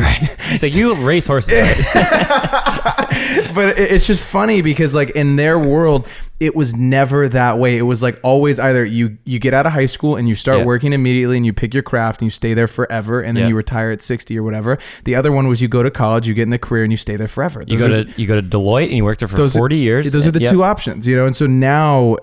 He's like, you race horses. Right? But it's just funny because like in their world, it was never that way. It was like always either you get out of high school and you start working immediately and you pick your craft and you stay there forever and then you retire at 60 or whatever. The other one was you go to college, you get in the career and you stay there forever. You go to Deloitte and you work there for 40 years. Those are the two options, you know. And so now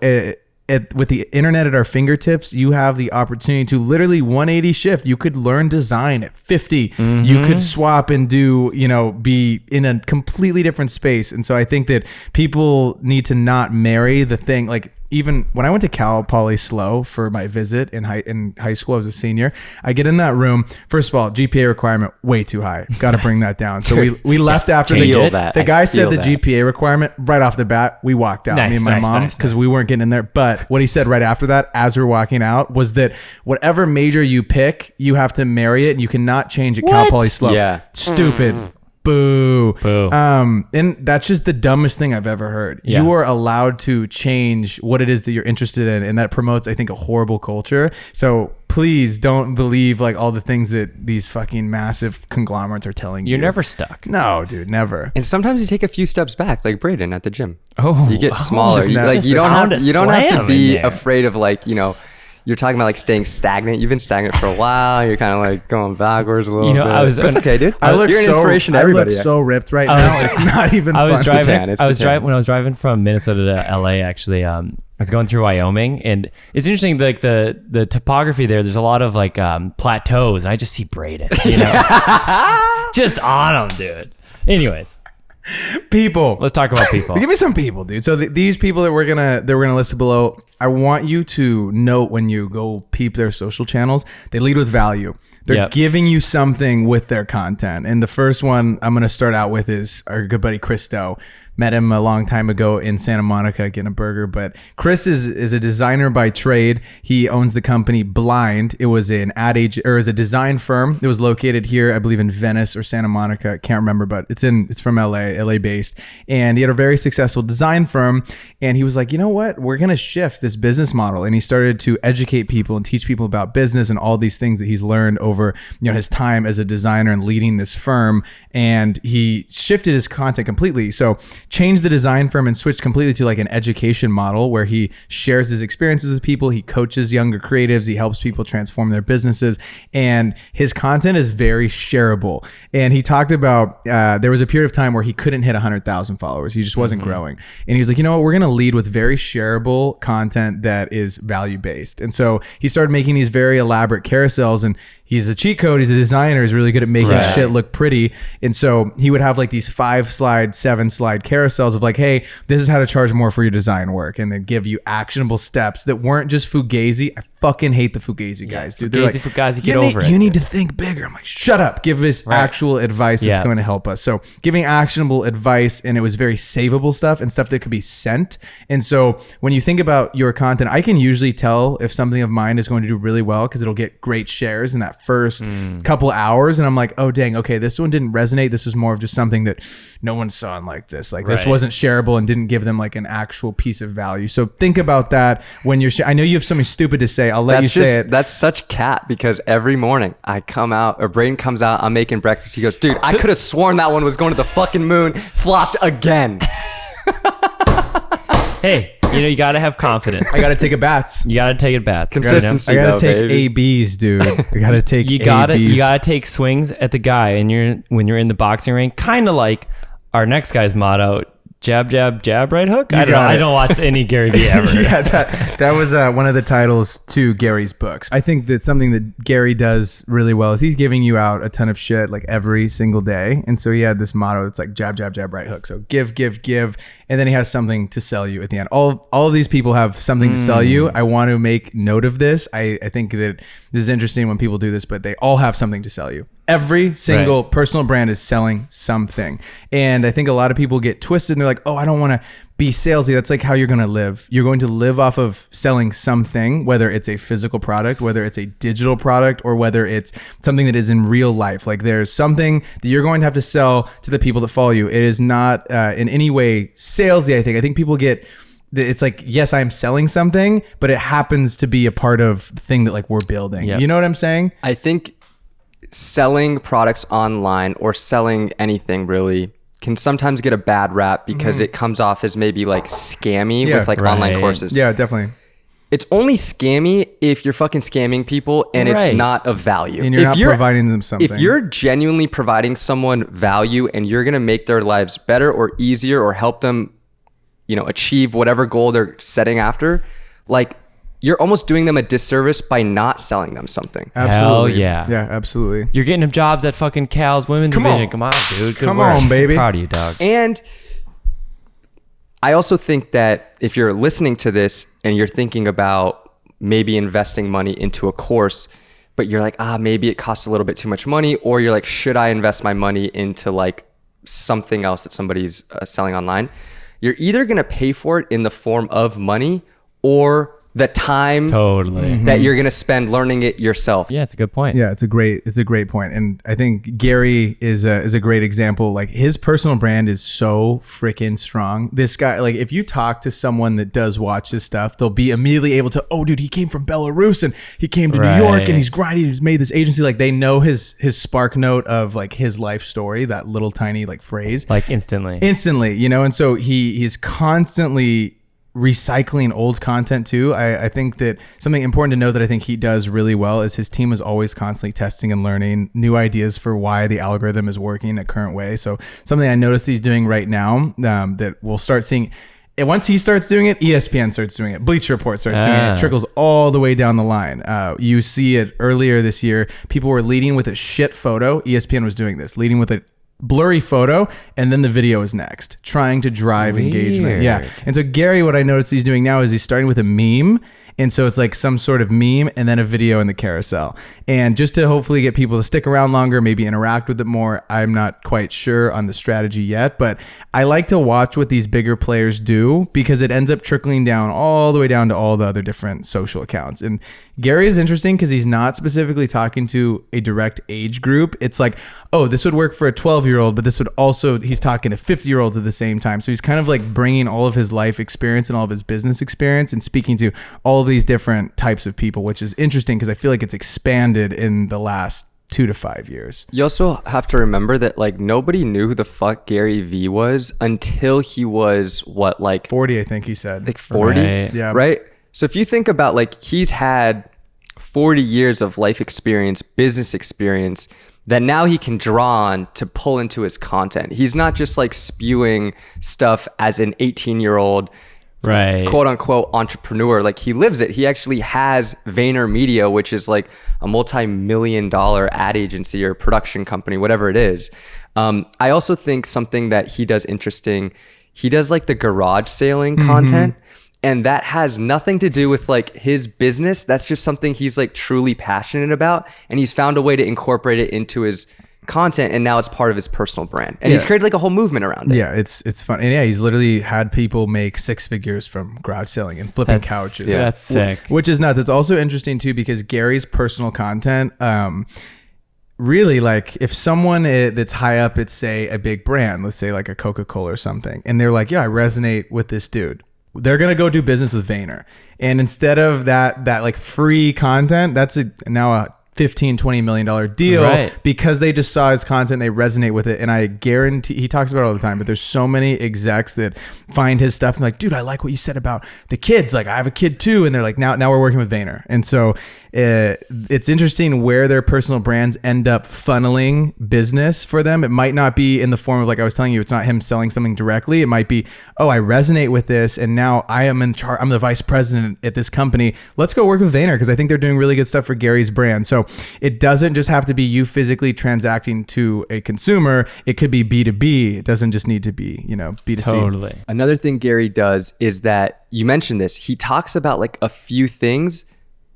with the internet at our fingertips, you have the opportunity to literally 180 shift. You could learn design at 50. You could swap and do, you know, be in a completely different space. And so I think that people need to not marry the thing. Like even when I went to Cal Poly SLO for my visit in high school, I was a senior. I get in that room. First of all, GPA requirement way too high. Got to bring that down. So we left after the guy said the GPA requirement right off the bat. We walked out, me and my mom, because we weren't getting in there. But what he said right after that, as we're walking out, was that whatever major you pick, you have to marry it, and you cannot change at Cal Poly SLO. Yeah, stupid. Boo. And that's just the dumbest thing I've ever heard. You are allowed to change what it is that you're interested in, and that promotes, I think, a horrible culture. So please don't believe like all the things that these fucking massive conglomerates are telling you. You're never stuck. No, dude, never. And sometimes you take a few steps back, like Braden at the gym. Oh, you get smaller. You don't have to be afraid of, like, you know. You're talking about like staying stagnant. You've been stagnant for a while. You're kind of like going backwards a little bit. That's okay, dude. You're an inspiration to everybody. I look so ripped right now. It's not even fun. When I was driving from Minnesota to LA, actually, I was going through Wyoming, and it's interesting, like the topography there. There's a lot of like plateaus, and I just see Braden, you know, just on them, dude. Anyways. People, let's talk about people. Give me some people, dude. So these people that we're gonna list below, I want you to note when you go peep their social channels, they lead with value. They're giving you something with their content. And the first one I'm gonna start out with is our good buddy Chris Doe. Met him a long time ago in Santa Monica getting a burger. But Chris is a designer by trade. He owns the company Blind. It was an is a design firm. It was located here, I believe, in Venice or Santa Monica. I can't remember, but it's from LA based. And he had a very successful design firm. And he was like, you know what? We're gonna shift this business model. And he started to educate people and teach people about business and all these things that he's learned over, you know, his time as a designer and leading this firm. And he shifted his content completely. So changed the design firm and switched completely to like an education model where he shares his experiences with people. He coaches younger creatives. He helps people transform their businesses. And his content is very shareable. And he talked about, there was a period of time where he couldn't hit 100,000 followers. He just wasn't growing. And he was like, you know what? We're going to lead with very shareable content that is value-based. And so he started making these very elaborate carousels, and he's a cheat code. He's a designer. He's really good at making shit look pretty. And so he would have like these 5-slide, 7-slide carousels of like, hey, this is how to charge more for your design work. And then give you actionable steps that weren't just fugazi. I fucking hate the fugazi guys, dude. They're like, fugazi, get over it. You need to think bigger. I'm like, shut up. Give us actual advice that's going to help us. So giving actionable advice, and it was very savable stuff and stuff that could be sent. And so when you think about your content, I can usually tell if something of mine is going to do really well because it'll get great shares in that first couple hours, and I'm like, oh dang, okay, this one didn't resonate. This was more of just something that no one saw in like this. Like this wasn't shareable and didn't give them like an actual piece of value. So think about that when you're I know you have something stupid to say. I'll let you say it. That's such cat, because every morning I come out, or Braden comes out, I'm making breakfast. He goes, dude, I could have sworn that one was going to the fucking moon, flopped again. Hey, you know, you got to have confidence. I got to take a bats. You got to take it bats. Consistency. I got to take ABs, dude. I got to take you got to take swings at the guy, and when you're in the boxing ring, kind of like our next guy's motto, jab, jab, jab, right hook. I don't watch any Gary Vee ever. Yeah, that was one of the titles to Gary's books. I think that something that Gary does really well is he's giving you out a ton of shit like every single day. And so he had this motto that's like jab, jab, jab, right hook. So give, give, give. And then he has something to sell you at the end. All of these people have something to sell you. I want to make note of this. I think that this is interesting when people do this, but they all have something to sell you. Every single personal brand is selling something. And I think a lot of people get twisted and they're like, oh, I don't want to be salesy. That's like how you're going to live. You're going to live off of selling something, whether it's a physical product, whether it's a digital product, or whether it's something that is in real life. Like there's something that you're going to have to sell to the people that follow you. It is not in any way salesy, I think. I think people get it's like, yes, I'm selling something, but it happens to be a part of the thing that like we're building. Yep. You know what I'm saying? I think selling products online or selling anything really can sometimes get a bad rap because it comes off as maybe like scammy with like online courses. Yeah, definitely. It's only scammy if you're fucking scamming people and it's not of value. And you're not providing them something. If you're genuinely providing someone value and you're going to make their lives better or easier or help them, you know, achieve whatever goal they're setting after, like you're almost doing them a disservice by not selling them something. Absolutely. Hell yeah. Yeah, absolutely. You're getting them jobs at fucking Cal's women's division. Come on, dude. Good Come work. on, baby. Proud of you, dog. And I also think that if you're listening to this and you're thinking about maybe investing money into a course, but you're like, maybe it costs a little bit too much money, or you're like, should I invest my money into like something else that somebody's selling online? You're either going to pay for it in the form of money or the time that you're going to spend learning it yourself. Yeah, it's a good point. Yeah, it's a great point. And I think Gary is a great example. Like his personal brand is so freaking strong. This guy, like if you talk to someone that does watch his stuff, they'll be immediately able to, oh dude, he came from Belarus and he came to New York and he's grinding, he's made this agency. Like they know his spark note of like his life story, that little tiny like phrase. Like instantly, you know? And so he's constantly recycling old content too. I think that something important to know that I think he does really well is his team is always constantly testing and learning new ideas for why the algorithm is working a current way. So something I noticed he's doing right now that we'll start seeing. And once he starts doing it, ESPN starts doing it. Bleacher Report starts doing it. It trickles all the way down the line. You see it earlier this year. People were leading with a shit photo. ESPN was doing this, leading with a blurry photo, and then the video is next, trying to drive engagement. Yeah. And so Gary, what I noticed he's doing now is he's starting with a meme. And so it's like some sort of meme and then a video in the carousel. And just to hopefully get people to stick around longer, maybe interact with it more. I'm not quite sure on the strategy yet, but I like to watch what these bigger players do because it ends up trickling down all the way down to all the other different social accounts. And Gary is interesting because he's not specifically talking to a direct age group. It's like, oh, this would work for a 12-year-old, but this would also, he's talking to 50-year-olds at the same time. So he's kind of like bringing all of his life experience and all of his business experience and speaking to all of these different types of people, which is interesting because I feel like it's expanded in the last 2 to 5 years. You also have to remember that like nobody knew who the fuck Gary Vee was until he was what, like 40, I think he said. Like 40? Right. Yeah. Right? So if you think about like he's had 40 years of life experience, business experience that now he can draw on to pull into his content. He's not just like spewing stuff as an 18-year-old quote unquote entrepreneur. Like he lives it. He actually has VaynerMedia, which is like a multi-million-dollar ad agency or production company, whatever it is. I also think something that he does interesting, he does like the garage sailing content. And that has nothing to do with like his business. That's just something he's like truly passionate about. And he's found a way to incorporate it into his content, and now it's part of his personal brand. And he's created like a whole movement around it. Yeah, it's fun. And yeah, he's literally had people make 6 figures from garage selling and flipping couches. Yeah, that's sick. Which is nuts. It's also interesting too because Gary's personal content, really, like if someone that's high up at say a big brand, let's say like a Coca-Cola or something, and they're like, yeah, I resonate with this dude, they're gonna go do business with Vayner. And instead of that like free content, that's now a $15-20 million deal because they just saw his content, they resonate with it. And I guarantee, he talks about it all the time, but there's so many execs that find his stuff and like, dude, I like what you said about the kids. Like I have a kid too. And they're like, now we're working with Vayner. And so it's interesting where their personal brands end up funneling business for them. It might not be in the form of, like I was telling you, it's not him selling something directly. It might be, oh, I resonate with this, and now I am in charge. I'm the vice president at this company. Let's go work with Vayner because I think they're doing really good stuff for Gary's brand. So it doesn't just have to be you physically transacting to a consumer. It could be B2B. It doesn't just need to be, B2C. Totally. Another thing Gary does is that, you mentioned this, he talks about like a few things,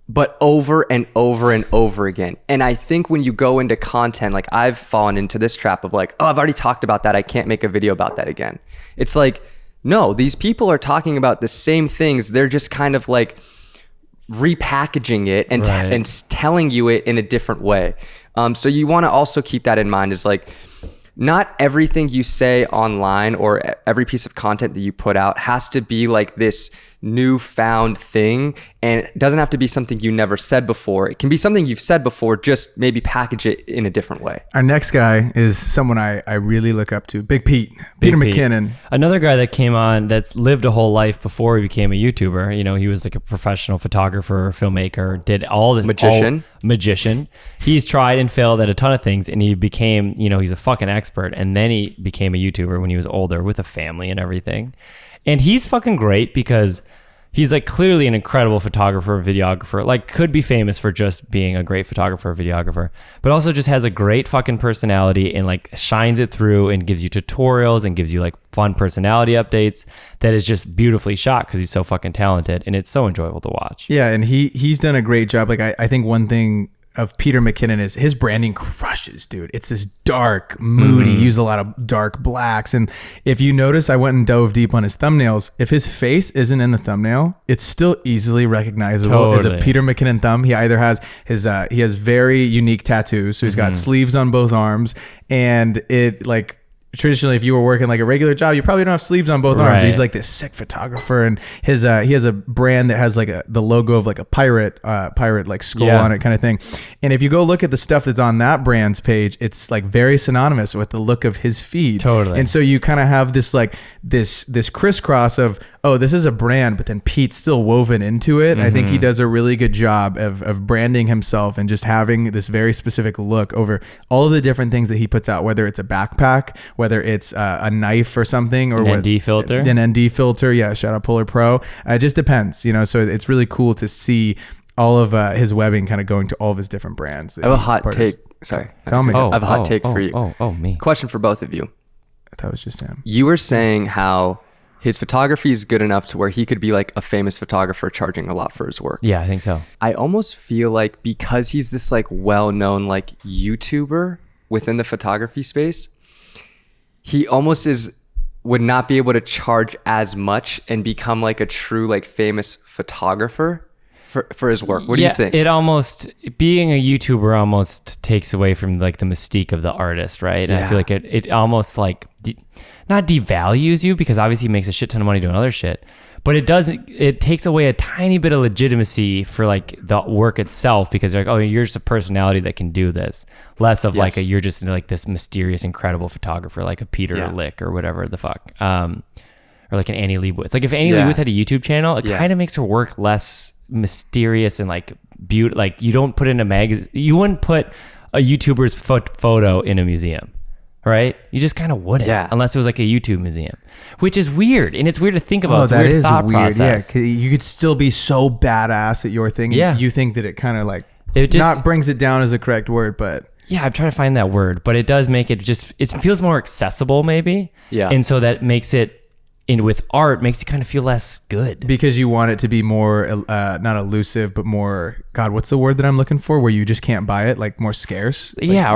but over and over and over again. And I think when you go into content, like I've fallen into this trap of like, oh, I've already talked about that, I can't make a video about that again. It's like, no, these people are talking about the same things. They're just kind of like repackaging it and and telling you it in a different way. So you want to also keep that in mind, is like not everything you say online or every piece of content that you put out has to be like this newfound thing, and it doesn't have to be something you never said before. It can be something you've said before, just maybe package it in a different way. Our next guy is someone I really look up to, Big Pete, Peter McKinnon. Another guy that came on that's lived a whole life before he became a YouTuber. You know, he was like a professional photographer, filmmaker, did all the magician. He's tried and failed at a ton of things, and he became, you know, he's a fucking expert. And then he became a YouTuber when he was older with a family and everything. And he's fucking great because he's like clearly an incredible photographer, videographer, like could be famous for just being a great photographer, videographer, but also just has a great fucking personality and like shines it through and gives you tutorials and gives you like fun personality updates that is just beautifully shot because he's so fucking talented and it's so enjoyable to watch. Yeah, and he's done a great job. Like I think one thing of Peter McKinnon is his branding crushes, dude. It's this dark, moody, use a lot of dark blacks. And if you notice, I went and dove deep on his thumbnails. If his face isn't in the thumbnail, it's still easily recognizable as a Peter McKinnon thumb. He either has his, he has very unique tattoos. So he's got sleeves on both arms, and it like, traditionally, if you were working like a regular job, you probably don't have sleeves on both arms. So he's like this sick photographer, and his he has a brand that has like the logo of like a pirate like skull on it kind of thing. And if you go look at the stuff that's on that brand's page, it's like very synonymous with the look of his feed. Totally. And so you kind of have this like this crisscross of, oh, this is a brand, but then Pete's still woven into it. I think he does a really good job of branding himself and just having this very specific look over all of the different things that he puts out, whether it's a backpack, whether it's a knife or something, or an ND filter. An ND filter, yeah, shout out Polar Pro. It just depends, you know, so it's really cool to see all of his webbing kind of going to all of his different brands. I have a hot take. Sorry. Tell me. I have a hot take for you. Me. Question for both of you. I thought it was just him. You were saying how his photography is good enough to where he could be like a famous photographer charging a lot for his work. Yeah, I think so. I almost feel like because he's this like well-known like YouTuber within the photography space, he almost would not be able to charge as much and become like a true like famous photographer for his work. What do you think? It almost, being a YouTuber almost takes away from like the mystique of the artist, right? And I feel like it almost like not devalues you, because obviously he makes a shit ton of money doing other shit, but it takes away a tiny bit of legitimacy for like the work itself, because you're like, oh, you're just a personality that can do this, less of like you're just like this mysterious, incredible photographer, like a Peter Lick or whatever the fuck. Or like an Annie Leibovitz. Like if Annie Leibovitz had a YouTube channel, it kind of makes her work less mysterious and like beautiful. Like you don't put in a magazine, you wouldn't put a YouTuber's photo in a museum, right? You just kind of wouldn't, unless it was like a YouTube museum, which is weird. And it's weird to think about. Oh, that is thought weird. Process. Yeah, you could still be so badass at your thing. And you think that it kind of like not brings it down as a correct word, but I'm trying to find that word, but it does make it it feels more accessible maybe. Yeah. And so that makes it, with art, makes it kind of feel less good. Because you want it to be more, not elusive, but more, God, what's the word that I'm looking for? Where you just can't buy it, like more scarce? Scarce.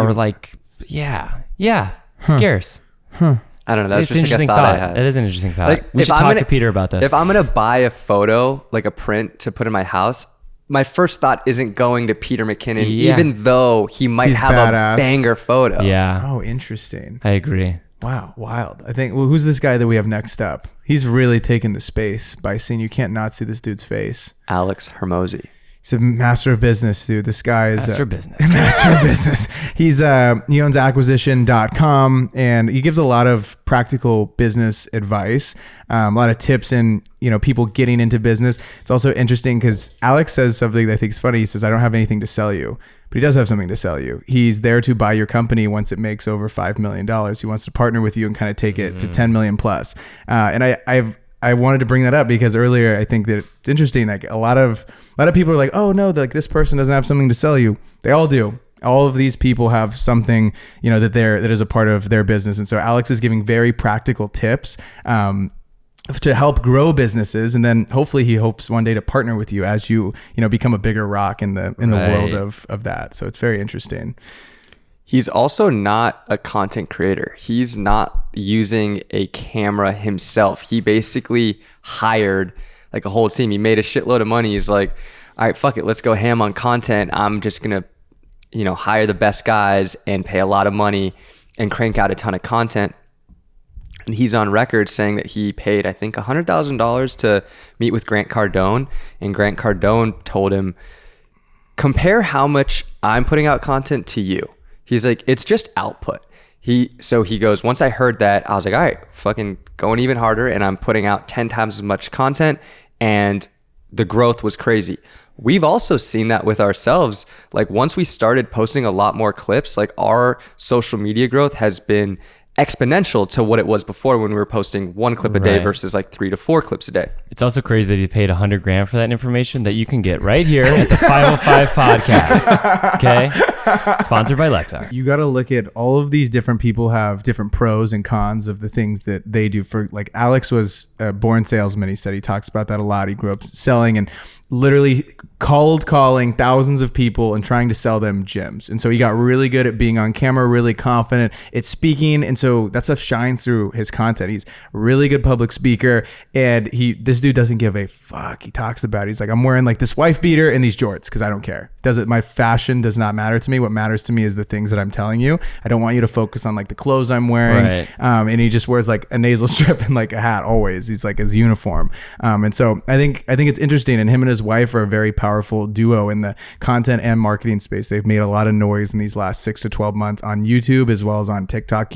I don't know. That's just like a thought I had. It is an interesting thought. Like, we should talk to Peter about this. If I'm going to buy a photo, like a print to put in my house, my first thought isn't going to Peter McKinnon, even though he might have badass. A banger photo. Yeah. Oh, interesting. I agree. Wow, wild. I think, well, who's this guy that we have next up? He's really taken the space by seeing, you can't not see this dude's face. Alex Hermosi. He's a master of business, dude. This guy is master of business. Master of business. He owns acquisition.com, and he gives a lot of practical business advice, a lot of tips in, people getting into business. It's also interesting because Alex says something that I think is funny. He says, I don't have anything to sell you. But he does have something to sell you. He's there to buy your company once it makes over $5 million. He wants to partner with you and kind of take it to 10 million plus. And I wanted to bring that up because earlier I think that it's interesting. Like a lot of people are like, oh no, like this person doesn't have something to sell you. They all do. All of these people have something, that is a part of their business. And so Alex is giving very practical tips, to help grow businesses, and then hopefully he hopes one day to partner with you as you become a bigger rock in the world of that. So it's very interesting. He's also not a content creator. He's not using a camera himself. He basically hired like a whole team. He made a shitload of money. He's like, all right, fuck it, let's go ham on content. I'm just gonna hire the best guys and pay a lot of money and crank out a ton of content. And he's on record saying that he paid, I think, $100,000 to meet with Grant Cardone. And Grant Cardone told him, compare how much I'm putting out content to you. He's like, it's just output. So he goes, once I heard that, I was like, all right, fucking going even harder. And I'm putting out 10 times as much content. And the growth was crazy. We've also seen that with ourselves. Like once we started posting a lot more clips, like our social media growth has been exponential to what it was before when we were posting 1 clip a day versus like 3 to 4 clips a day. It's also crazy that he paid $100,000 for that information that you can get right here at the 505 podcast. Okay. Sponsored by Lexar. You got to look at all of these different people have different pros and cons of the things that they do. For like Alex was a born salesman. He said he talks about that a lot. He grew up selling and literally cold calling thousands of people and trying to sell them gyms. And so he got really good at being on camera, really confident at speaking. And so that stuff shines through his content. He's a really good public speaker. And this dude doesn't give a fuck. He talks about it. He's like, I'm wearing like this wife beater and these jorts because I don't care. My fashion does not matter to me. What matters to me is the things that I'm telling you. I don't want you to focus on like the clothes I'm wearing. Right. And he just wears like a nasal strip and like a hat always. He's like his uniform. And so I think it's interesting. And him and his wife are a very powerful duo in the content and marketing space. They've made a lot of noise in these last 6 to 12 months on YouTube as well as on TikTok.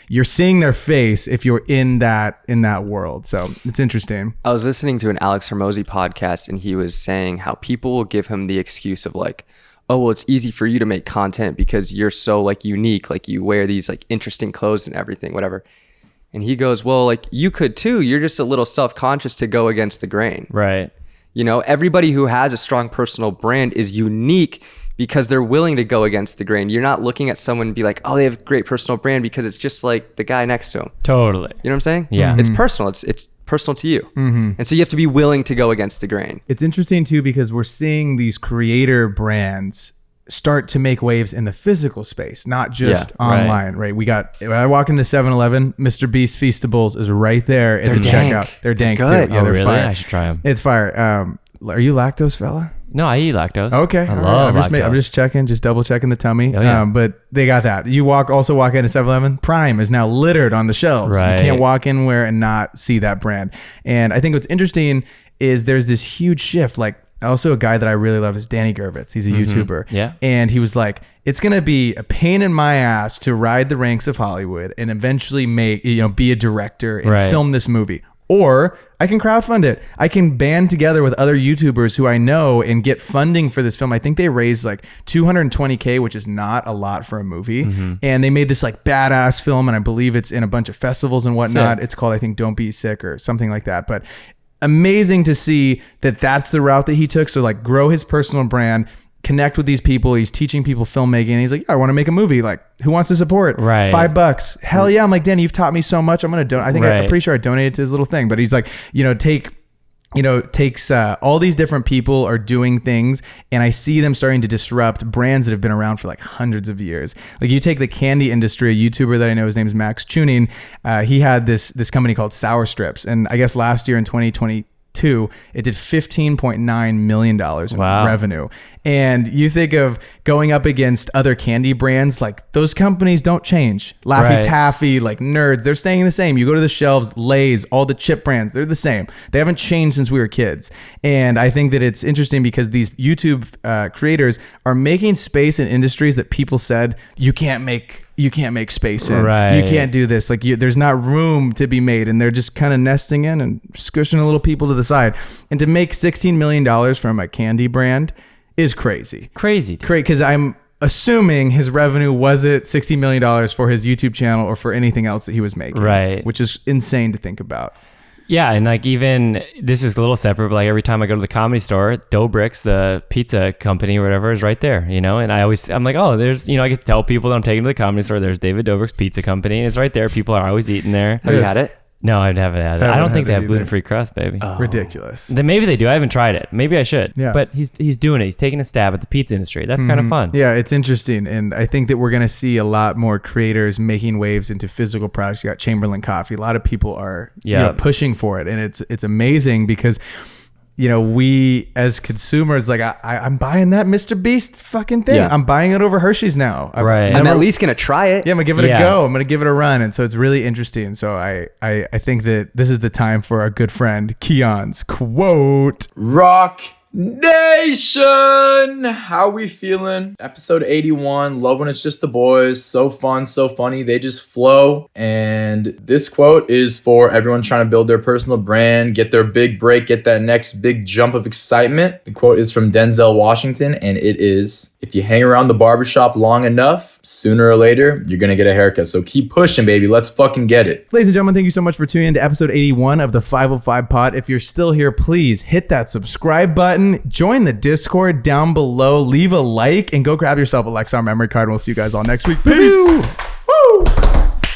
You're seeing their face if you're in that world. So it's interesting. I was listening to an Alex Hormozy podcast and he was saying how people will give him the excuse of like, oh, well, it's easy for you to make content because you're so like unique, like you wear these like interesting clothes and everything, whatever. And he goes, well, like you could too. You're just a little self-conscious to go against the grain. Right. You know, everybody who has a strong personal brand is unique because they're willing to go against the grain. You're not looking at someone and be like, oh, they have a great personal brand because it's just like the guy next to him. Totally. You know what I'm saying? Yeah. It's personal. It's personal to you. And so you have to be willing to go against the grain. It's interesting too because we're seeing these creator brands start to make waves in the physical space, not just online, right? When I walk into 7-Eleven, Mr. Beast Feastables is right there at the checkout. They're dank good. too. Yeah, they're really? fire. I should try them. It's fire. Are you lactose fella? No, I eat lactose. Okay. I love lactose. I'm just checking, just double checking the tummy. Oh, yeah. But they got that. You also walk into 7-Eleven, Prime is now littered on the shelves. Right. You can't walk anywhere and not see that brand. And I think what's interesting is there's this huge shift. Like also a guy that I really love is Danny Gervitz. He's a YouTuber. Yeah. And he was like, it's going to be a pain in my ass to ride the ranks of Hollywood and eventually be a director and film this movie. Or I can crowdfund it. I can band together with other YouTubers who I know and get funding for this film. I think they raised like $220K, which is not a lot for a movie. And they made this like badass film. And I believe it's in a bunch of festivals and whatnot. Sick. It's called, I think, Don't Be Sick or something like that. But amazing to see that that's the route that he took. So like grow his personal brand, connect with these people. He's teaching people filmmaking. And he's like, yeah, I want to make a movie. Like, who wants to support? Right. $5. Hell yeah. I'm like, Danny, you've taught me so much. I'm going to donate. I think I'm pretty sure I donated to his little thing, but he's like, takes all these different people are doing things, and I see them starting to disrupt brands that have been around for like hundreds of years. Like you take the candy industry, a YouTuber that I know, his name's Max Tuning. He had this company called Sour Strips, and I guess last year in 2022, it did $15.9 million in revenue. And you think of going up against other candy brands, like those companies don't change. Laffy Taffy, like Nerds, they're staying the same. You go to the shelves, Lay's, all the chip brands, they're the same. They haven't changed since we were kids. And I think that it's interesting because these YouTube creators are making space in industries that people said you can't make space in. You can't do this. Like there's not room to be made, and they're just kind of nesting in and squishing a little people to the side. And to make $16 million from a candy brand is crazy. Crazy. Great, because I'm assuming his revenue wasn't $60 million for his YouTube channel or for anything else that he was making. Right. Which is insane to think about. Yeah, and like even this is a little separate, but like every time I go to the Comedy Store, Dobrik's, the pizza company or whatever, is right there, you know. And I'm like, oh, there's, I get to tell people that I'm taking to the Comedy Store. There's David Dobrik's Pizza Company, and it's right there. People are always eating there. Have you had it? No, I haven't had it. I don't think they have gluten-free crust, baby. Oh. Ridiculous. Then maybe they do. I haven't tried it. Maybe I should. Yeah. But he's doing it. He's taking a stab at the pizza industry. That's kind of fun. Yeah, it's interesting. And I think that we're going to see a lot more creators making waves into physical products. You got Chamberlain Coffee. A lot of people are pushing for it. And it's amazing because you know, we as consumers, like I'm buying that Mr. Beast fucking thing. Yeah. I'm buying it over Hershey's now. Right. I'm at least gonna try it. Yeah, I'm gonna give it Yeah. a go. I'm gonna give it a run. And so it's really interesting. So I think that this is the time for our good friend Keon's quote. Rock Nation, how we feeling? Episode 81. Love when it's just the boys. So fun, so funny. They just flow. And this quote is for everyone trying to build their personal brand, get their big break, get that next big jump of excitement. The quote is from Denzel Washington, and it is, if you hang around the barbershop long enough, sooner or later, you're gonna get a haircut. So keep pushing, baby. Let's fucking get it. Ladies and gentlemen, thank you so much for tuning in to episode 81 of the 505 Pod. If you're still here, please hit that subscribe button. Join the Discord down below. Leave a like and go grab yourself a Lexar Memory card. We'll see you guys all next week. Peace.